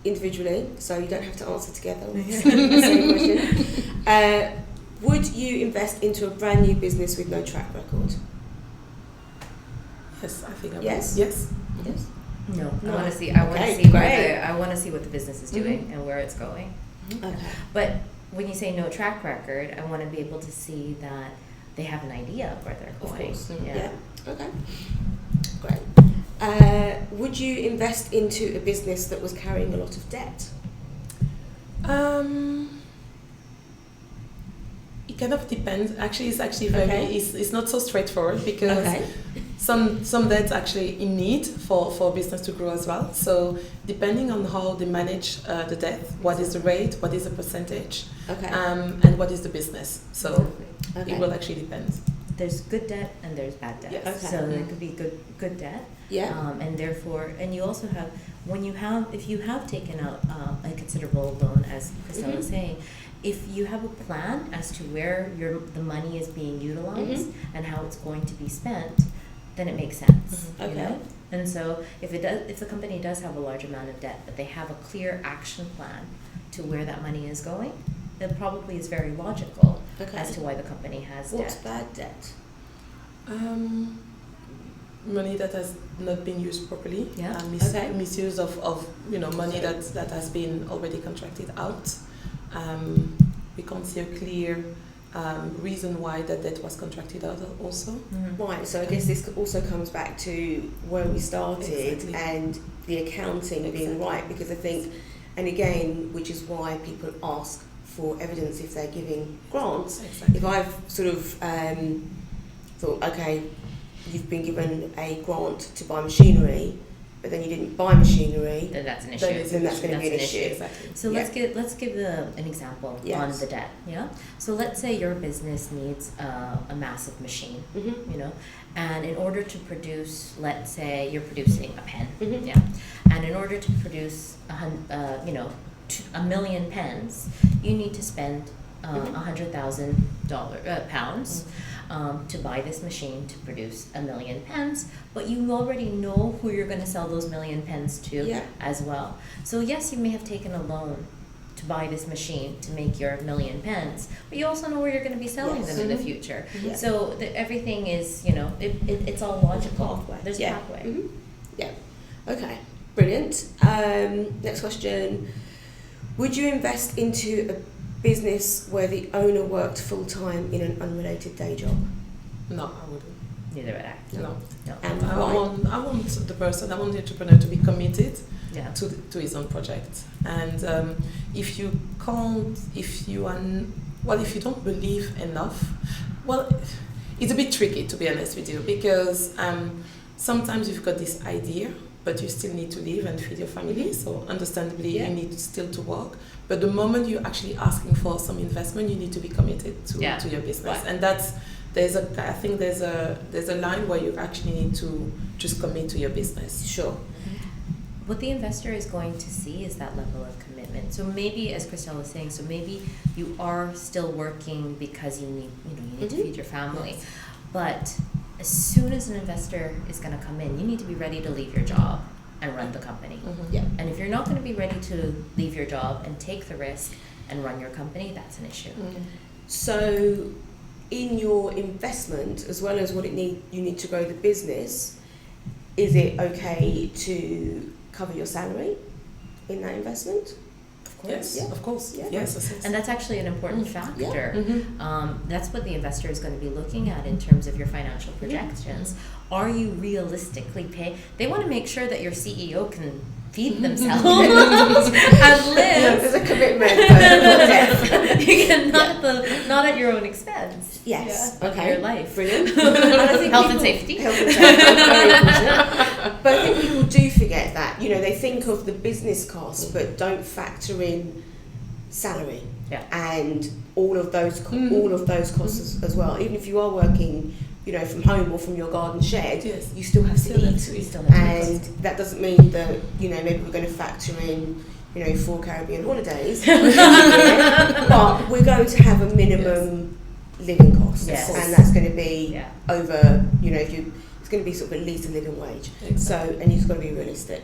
individually, so you don't have to answer together. Same question. Would you invest into a brand new business with no track record? Yes, I think I would. Yes? Yes. Yes. No, No. I want to see. Okay, great. I want to see what the business is doing and where it's going. Okay. But when you say no track record, I want to be able to see that they have an idea of where they're Of going. course. Yeah. Okay. Great. Would you invest into a business that was carrying a lot of debt? It kind of depends. Actually, it's actually very. Okay. It's not so straightforward because Okay. some debt's actually in need for business to grow as well. So depending on how they manage the debt, what is the rate, what is the percentage, Okay. and what is the business. So Okay. it will actually depend. There's good debt and there's bad debt. Yes. Okay. So there could be good debt. Yeah. And therefore, and you also have, if you have taken out a considerable loan, as Christelle was saying, if you have a plan as to where the money is being utilized and how it's going to be spent, then it makes sense. You Okay. know? And so if the company does have a large amount of debt, but they have a clear action plan to where that money is going, it probably is very logical Okay. as to why the company has What's debt. bad debt? Money that has not been used properly. Yeah. Okay. Misuse of money that has been already contracted out. We can't see a clear reason why that debt was contracted out also. Right, so I guess this also comes back to where we started Exactly. and the accounting being Exactly. right, because I think, and again, which is why people ask for evidence if they're giving grants. Exactly. If I've sort of thought, okay, you've been given a grant to buy machinery, but then you didn't buy machinery, Then that's an Then issue. it's then that's going to be an That's an issue. Exactly. So Yeah. let's give an example Yes. on the debt. Yeah. So let's say your business needs a massive machine, Mm-hmm. you know, and in order to produce, let's say you're producing a pen, Mhm. yeah, and in order to produce a million pens, you need to spend Mhm. £100,000 to buy this machine to produce a million pens, but you already know who you're going to sell those million pens to Yeah. as well. So yes, you may have taken a loan to buy this machine to make your million pens, but you also know where you're going to be selling Yes. them in the Mhm. future. Yeah. So everything is, it's all logical. Pathway. There's Yeah. a pathway. Mhm. Yeah. Okay. Brilliant. Next question. Would you invest into a business where the owner worked full time in an unrelated day job? No, I wouldn't. Neither would I. No. No. And I why? want the entrepreneur to be committed Yeah. to his own project. And if you don't believe enough, well, it's a bit tricky, to be honest with you, because sometimes you've got this idea, but you still need to live and feed your family, so understandably Yeah. you need still to work. But the moment you're actually asking for some investment, you need to be committed to your business. Right. And I think there's a line where you actually need to just commit to your business. Sure. What the investor is going to see is that level of commitment. So maybe, as Christelle was saying, maybe you are still working because you need to Mhm. feed your family. But as soon as an investor is going to come in, you need to be ready to leave your job and run the company. Mm-hmm. Yeah. And if you're not going to be ready to leave your job and take the risk and run your company, that's an issue. Mm-hmm. So, in your investment, as well as you need to grow the business, is it okay to cover your salary in that investment? Yes, Yeah. of course. Yeah. Yes. And that's actually an important Mm. factor. Mm-hmm. That's what the investor is going to be looking at in terms of your financial projections. Are you realistically pay? They want to make sure that your CEO can feed themselves and live. There's a commitment. Not at your own expense. Yes. Yeah, of Okay. your life. Brilliant. And I think Health and safety. Health and safety. Very important. But I think people do forget that. They think of the business costs, but don't factor in salary. Yeah. And all of those costs as well. Even if you are working from home or from your garden shed, Yes. you still have to Still have eat. to eat. Still have to And that doesn't mean that, maybe we're going to factor in, 4 Caribbean holidays, but we're going to have a minimum living cost. Yes. And that's going to be Yeah. over, it's going to be sort of at least a living wage. Exactly. So, and it's got to be realistic.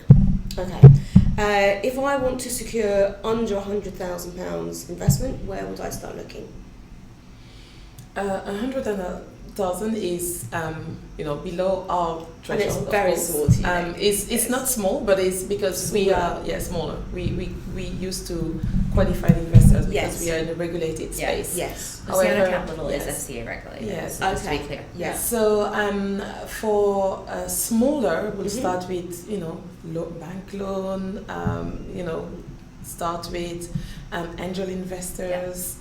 Okay. If I want to secure under £100,000 investment, where would I start looking? 100,000 is below our threshold. And it's of very course. small to you. It's Yes. not small, but it's because we Smaller. are smaller. We used to qualified investors because Yes. we are in a regulated Yeah. space. Yes. Uhusiano However, Capital is yes. FCA regulated. Yes. So just to be Okay. clear. Yeah. So for smaller, we'll Mhm. start with bank loan. Start with angel investors.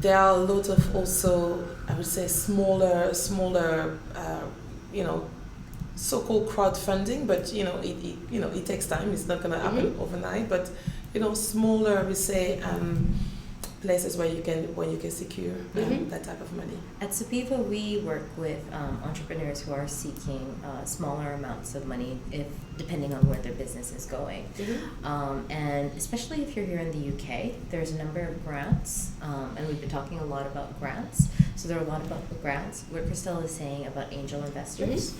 There are a lot of also, I would say, smaller, so-called crowdfunding, but it takes time. It's not going to happen overnight. But smaller, we say, places where you can secure that type of money. At Supiva, we work with entrepreneurs who are seeking smaller amounts of money, depending on where their business is going. And especially if you're here in the UK, there's a number of grants, and we've been talking a lot about grants. So there are a lot about grants. What Christelle is saying about angel investors.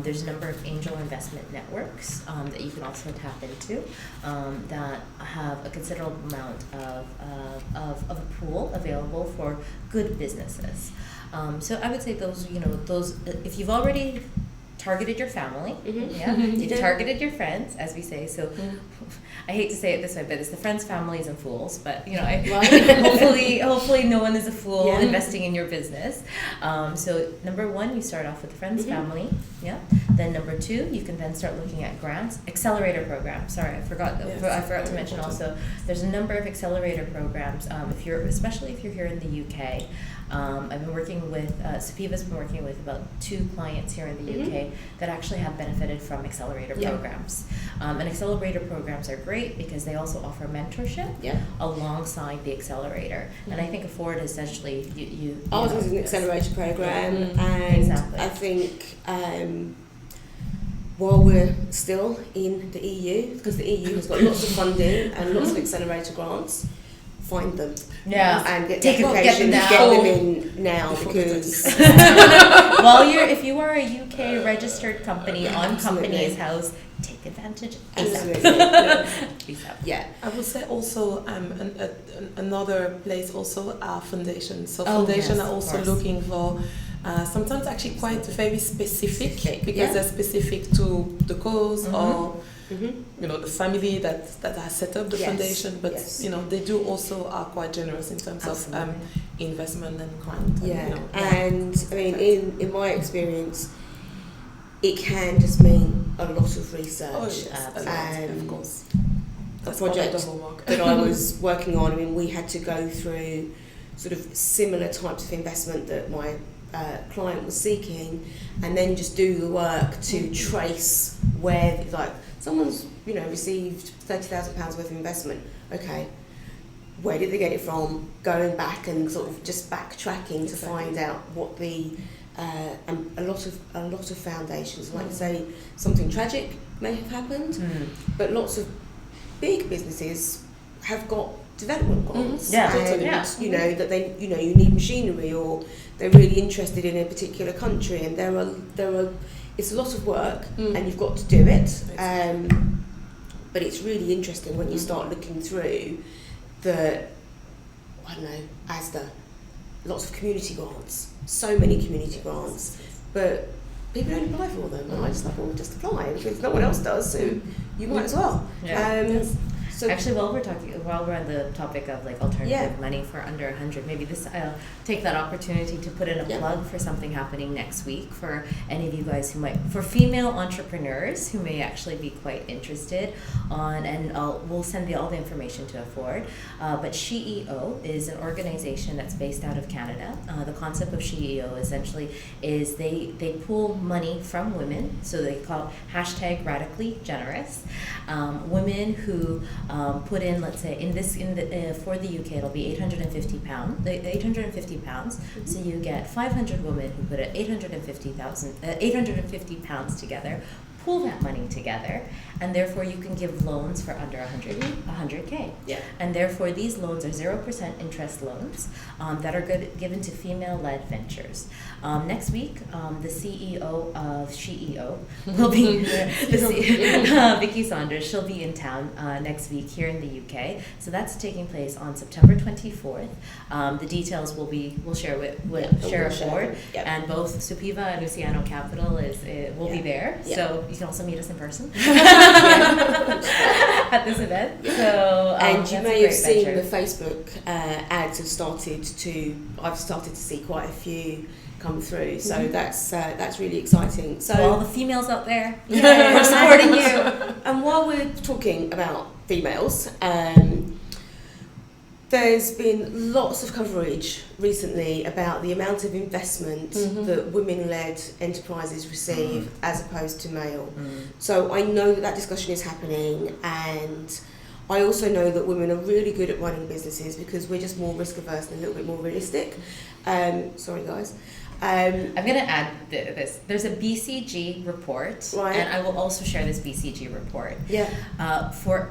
There's a number of angel investment networks that you can also tap into that have a considerable amount of a pool available for good businesses. So I would say those, if you've already targeted your family, you've targeted your friends, as we say. So I hate to say it this way, but it's the friends, families, and fools. But hopefully no one is a fool investing in your business. So number one, you start off with the friends, family. Yeah. Then number two, you can then start looking at grants, accelerator programs. Sorry, I forgot to mention also. There's a number of accelerator programs. Especially if you're here in the UK. I've been working with Supiva's been working with about 2 clients here in the UK that actually have benefited from accelerator programs. And accelerator programs are great because they also offer mentorship alongside the accelerator. And I think Afford essentially Ours is an accelerator program, and Exactly. I think while we're still in the EU, because the EU has got lots of funding and lots of accelerator grants, find them. Yeah. And get Get the them applications, now. get them in now, Before because if you are a UK registered company on Absolutely. Companies House, take advantage absolutely. ASAP. Yeah. I would say also another place also are foundations. So Oh, foundations yes, are of also course. looking for sometimes actually quite very specific because Yeah. they're specific to the cause or the family that has set up the Yes, foundation. But yes. they do also are quite generous in terms Absolutely. of investment and grant. Yeah. And I mean, in my experience, it can just mean a lot of research. Oh, yes, a lot, of course. A That's part of the project homework. that I was working on, I mean, we had to go through sort of similar types of investment that my client was seeking, and then just do the work to trace where, like, someone's received £30,000 worth of investment. Okay, where did they get it from? Going back and sort of just backtracking to find out what the and a lot of foundations, like you say, something tragic may have happened, but lots of big businesses have got development grants, Yeah, and totally. that they you need machinery, or they're really interested in a particular country, and there are it's a lot of work, and you've got to do it. But it's really interesting when you start looking through the, I don't know, ASDA, lots of community grants, so many community grants, but people don't apply for them, and I just thought, well, just apply, because no one else does, so you might as well. Yeah. So Actually, while we're on the topic of like alternative money for under 100, maybe I'll take that opportunity to put in a plug for something happening next week for any of you guys for female entrepreneurs who may actually be quite interested on, and we'll send all the information to Afford. But SheEO is an organization that's based out of Canada. The concept of SheEO essentially is they pool money from women, so they call it #radically generous. Women who put in, let's say, for the UK, it'll be £850. £850. So you get 500 women who put £850 together, pool that money together, and therefore you can give loans for under 100K. Yeah. And therefore these loans are 0% interest loans that are given to female-led ventures. Next week, the CEO of SheEO will be Vicky Saunders. She'll be in town next week here in the UK. So that's taking place on September 24th. The details we'll share aboard, yep. and both Supiva and Uhusiano Capital will be there. Yep. So you can also meet us in person at this event. So and you may have seen venture. the Facebook ads I've started to see quite a few come through, so that's really exciting. So all the females out there, we're supporting you. And while we're talking about females, there's been lots of coverage recently about the amount of investment that women-led enterprises receive as opposed to male. So I know that discussion is happening, and I also know that women are really good at running businesses because we're just more risk-averse and a little bit more realistic. Sorry, guys. I'm going to add this. There's a BCG report, right. And I will also share this BCG report. Yeah. For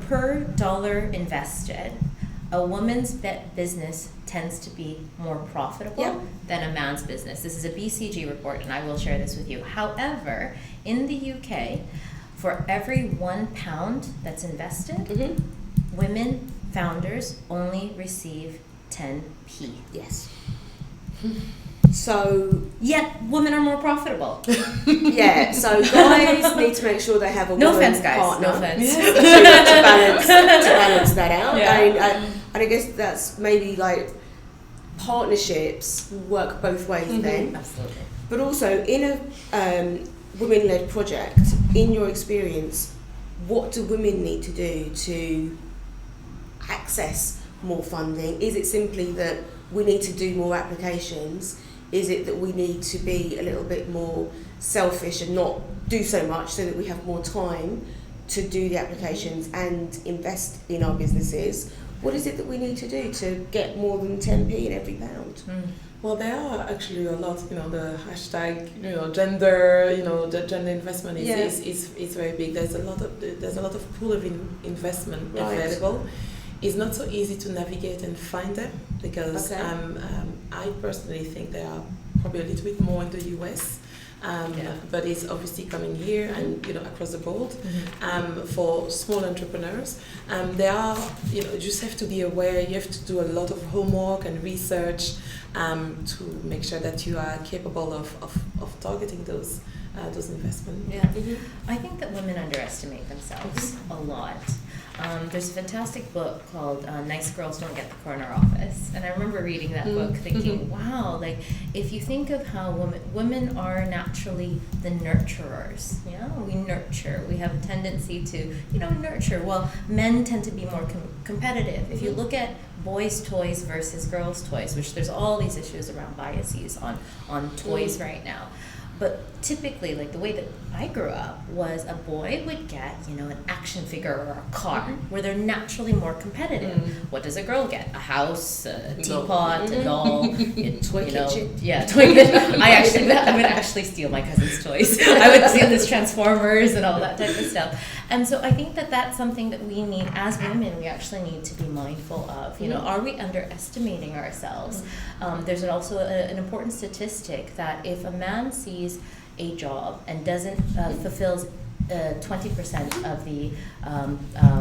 per dollar invested, a woman's business tends to be more profitable than a man's business. This is a BCG report, and I will share this with you. However, in the UK, for every £1 that's invested, women founders only receive 10p. Yes. So yet women are more profitable. Yeah, so guys need to make sure they have a no woman offense, guys. partner No offense. to balance that out. Yeah. And I guess that's maybe like partnerships work both ways then. Absolutely. But also in a women-led project, in your experience, what do women need to do to access more funding? Is it simply that we need to do more applications? Is it that we need to be a little bit more selfish and not do so much so that we have more time to do the applications and invest in our businesses? What is it that we need to do to get more than 10p in every pound? Well, there are actually a lot, the hashtag, gender, the gender investment is very big. There's a lot of pool of investment available. It's not so easy to navigate and find them because I personally think they are probably a little bit more in the US, but it's obviously coming here and across the board. For small entrepreneurs, they are you just have to be aware. You have to do a lot of homework and research to make sure that you are capable of targeting those investments. Yeah, I think that women underestimate themselves a lot. There's a fantastic book called Nice Girls Don't Get the Corner Office, and I remember reading that book thinking, wow, like if you think of how women are naturally the nurturers, we nurture, we have a tendency to nurture. Well, men tend to be more competitive. If you look at boys' toys versus girls' toys, which there's all these issues around biases on toys right now. But typically, like the way that I grew up was a boy would get, an action figure or a car where they're naturally more competitive. What does a girl get? A house, a teapot, a doll, toy kitchen. Yeah, toy kitchen. I would actually steal my cousin's toys. I would steal his Transformers and all that type of stuff. And so I think that that's something that we need, as women, we actually need to be mindful of. Are we underestimating ourselves? There's also an important statistic that if a man sees a job and doesn't fulfills 20% of the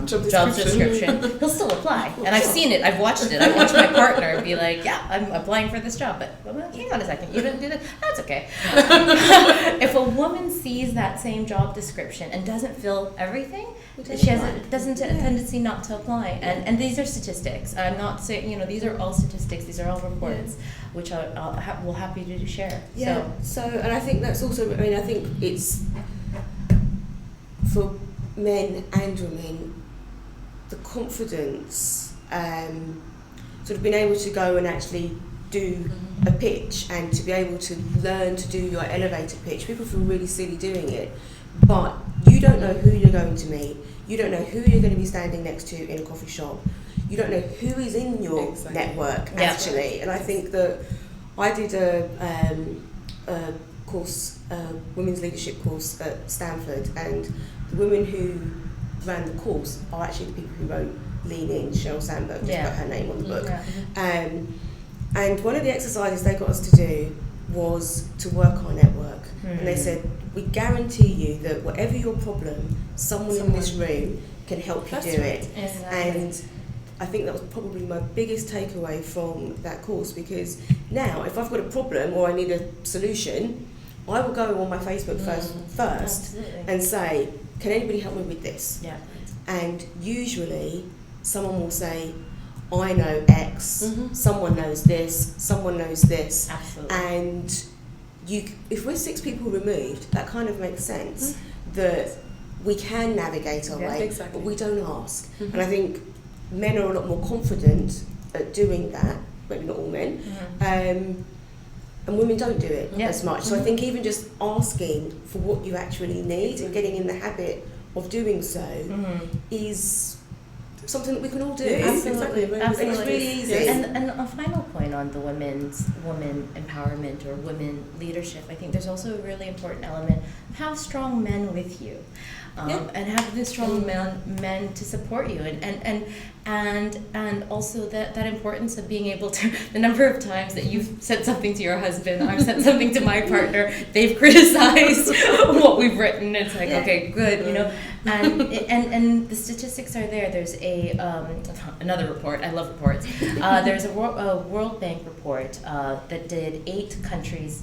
job description, he'll still apply. And I've seen it. I've watched it. I've watched my partner be like, yeah, I'm applying for this job, but hang on a second, you didn't do that? That's okay. If a woman sees that same job description and doesn't fill everying, she has a tendency not to apply. And these are statistics. I'm not saying, these are all statistics. These are all reports, which we'll happy to share. Yeah. So, and I think that's also, I think it's for men and women, the confidence, sort of being able to go and actually do a pitch and to be able to learn to do your elevator pitch. People feel really silly doing it, but you you don't know who you're going to meet. You don't know who you're going to be standing next to in a coffee shop. You don't know who is in your network, actually. And I think that I did a course, women's leadership course at Stanford, and the women who ran the course are actually the people who wrote Lean In, Sheryl Sandberg, just put her name on the book. And one of the exercises they got us to do was to work our network. And they said, we guarantee you that whatever your problem, someone in this room can help you do it. And I think that was probably my biggest takeaway from that course, because now if I've got a problem or I need a solution, I will go on my Facebook first and say, can anybody help me with this? And usually someone will say, I know X, someone knows this, someone knows this. And if we're 6 people removed, that kind of makes sense, that we can navigate our way, but we don't ask. And I think men are a lot more confident at doing that, maybe not all men, and women don't do it as much. So I think even just asking for what you actually need and getting in the habit of doing so is something that we can all do. Absolutely. And it's really easy. And a final point on the women empowerment or women leadership, I think there's also a really important element: have strong men with you, and have the strong men to support you, and also that importance of being able to, the number of times that you've said something to your husband, I've said something to my partner, they've criticized what we've written. It's like, okay, good, and the statistics are there. There's another report. I love reports. There's a World Bank report that did 8 countries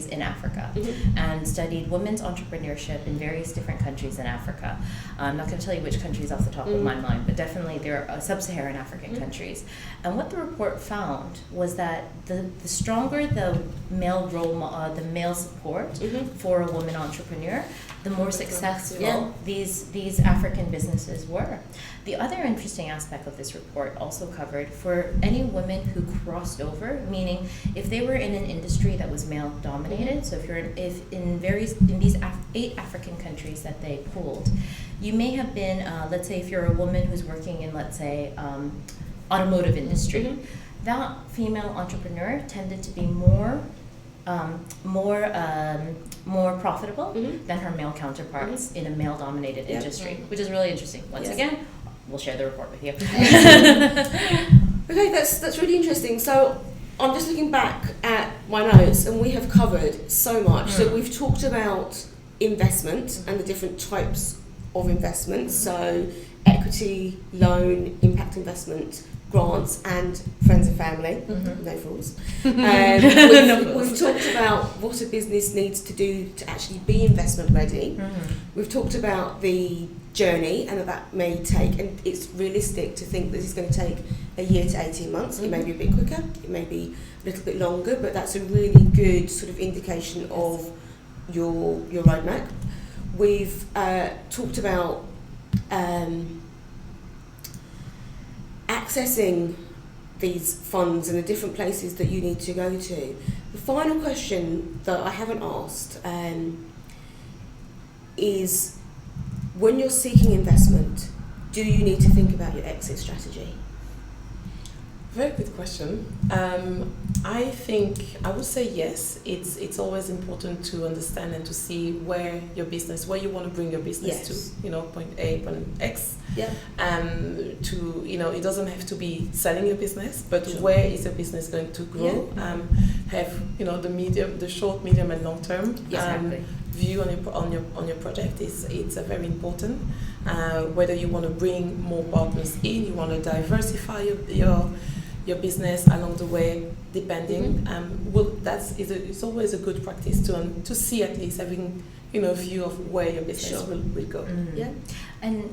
in Africa and studied women's entrepreneurship in various different countries in Africa. I'm not going to tell you which countries off the top of my mind, but definitely there are sub-Saharan African countries. And what the report found was that the stronger the male the male support for a woman entrepreneur, the more successful these African businesses were. The other interesting aspect of this report also covered for any women who crossed over, meaning if they were in an industry that was male dominated. So if in these 8 African countries that they pooled, you may have been, let's say if you're a woman who's working in, let's say, automotive industry, that female entrepreneur tended to be more profitable than her male counterparts in a male-dominated industry, which is really interesting. Once again, we'll share the report with you. Okay, that's really interesting. So I'm just looking back at my notes, and we have covered so much. So we've talked about investment and the different types of investments. So equity, loan, impact investment, grants, and friends and family. No fools. We've talked about what a business needs to do to actually be investment ready. We've talked about the journey and that may take, and it's realistic to think that it's going to take a year to 18 months. It may be a bit quicker, it may be a little bit longer, but that's a really good sort of indication of your roadmap. We've talked about accessing these funds and the different places that you need to go to. The final question that I haven't asked is, when you're seeking investment, do you need to think about your exit strategy? Very good question. I think I would say yes. It's always important to understand and to see where you want to bring your business to. Point A, point X. To it doesn't have to be selling your business, but where is your business going to grow? Have the short, medium, and long term view on your project it's very important. Whether you want to bring more partners in, you want to diversify your business along the way, depending. It's always a good practice to see, at least having a view of where your business will go. And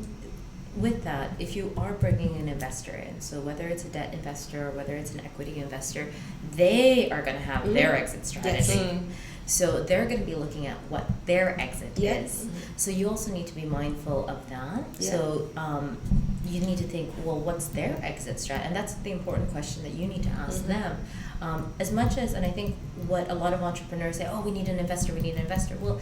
with that, if you are bringing an investor in, so whether it's a debt investor or whether it's an equity investor, they are going to have their exit strategy. So they're going to be looking at what their exit is. So you also need to be mindful of that. So you need to think, well, what's their exit strategy? And that's the important question that you need to ask them. As much as, and I think what a lot of entrepreneurs say, oh, we need an investor. Well,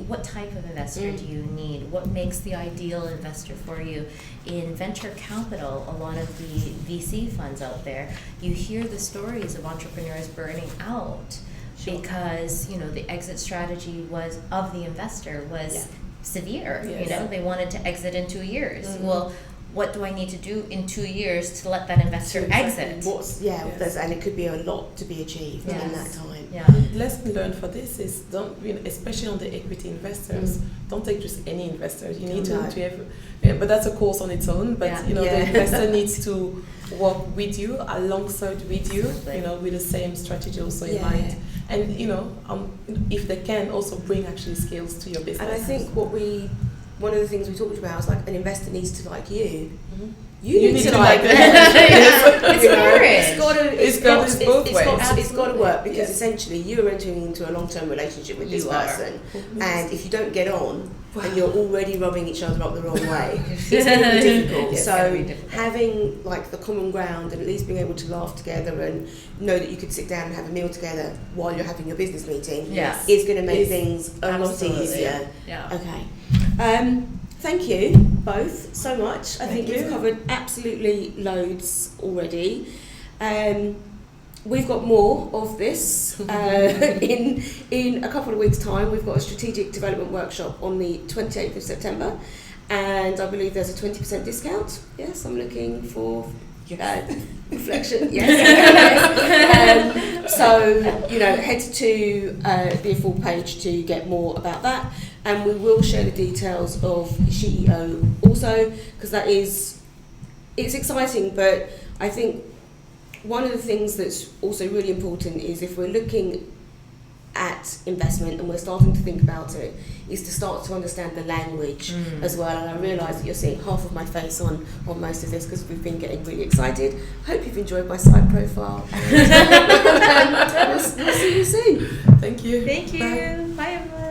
what type of investor do you need? What makes the ideal investor for you? In venture capital, a lot of the VC funds out there, you hear the stories of entrepreneurs burning out because the exit strategy of the investor was severe. Yes. They wanted to exit in 2 years. Well, what do I need to do in 2 years to let that investor exit? And it could be a lot to be achieved in that time. Yeah. The lesson learned for this is especially on the equity investors, don't take just any investor. You need to have, but that's a course on its own. But the investor needs to work with you, alongside with you, with the same strategy also in mind. And if they can also bring actually skills to your business. And I think one of the things we talked about is like an investor needs to like you. Mm-hmm. You need to like them. It's got to work because essentially you're entering into a long-term relationship with this person, and if you don't get on and you're already rubbing each other up the wrong way, it's going to be difficult. So having like the common ground and at least being able to laugh together and know that you could sit down and have a meal together while you're having your business meeting is going to make things a lot easier. Yeah. Okay. Thank you both so much. I think you've covered absolutely loads already. We've got more of this in a couple of weeks' time. We've got a strategic development workshop on the 28th of September, and I believe there's a 20% discount. Yes, I'm looking for reflection. Yes. So head to the full page to get more about that. And we will share the details of CEO also, because it's exciting, but I think one of the things that's also really important is if we're looking at investment and we're starting to think about it, is to start to understand the language as well. And I realise that you're seeing half of my face on most of this because we've been getting really excited. Hope you've enjoyed my side profile. And we'll see you soon. Thank you. Thank you. Bye everyone.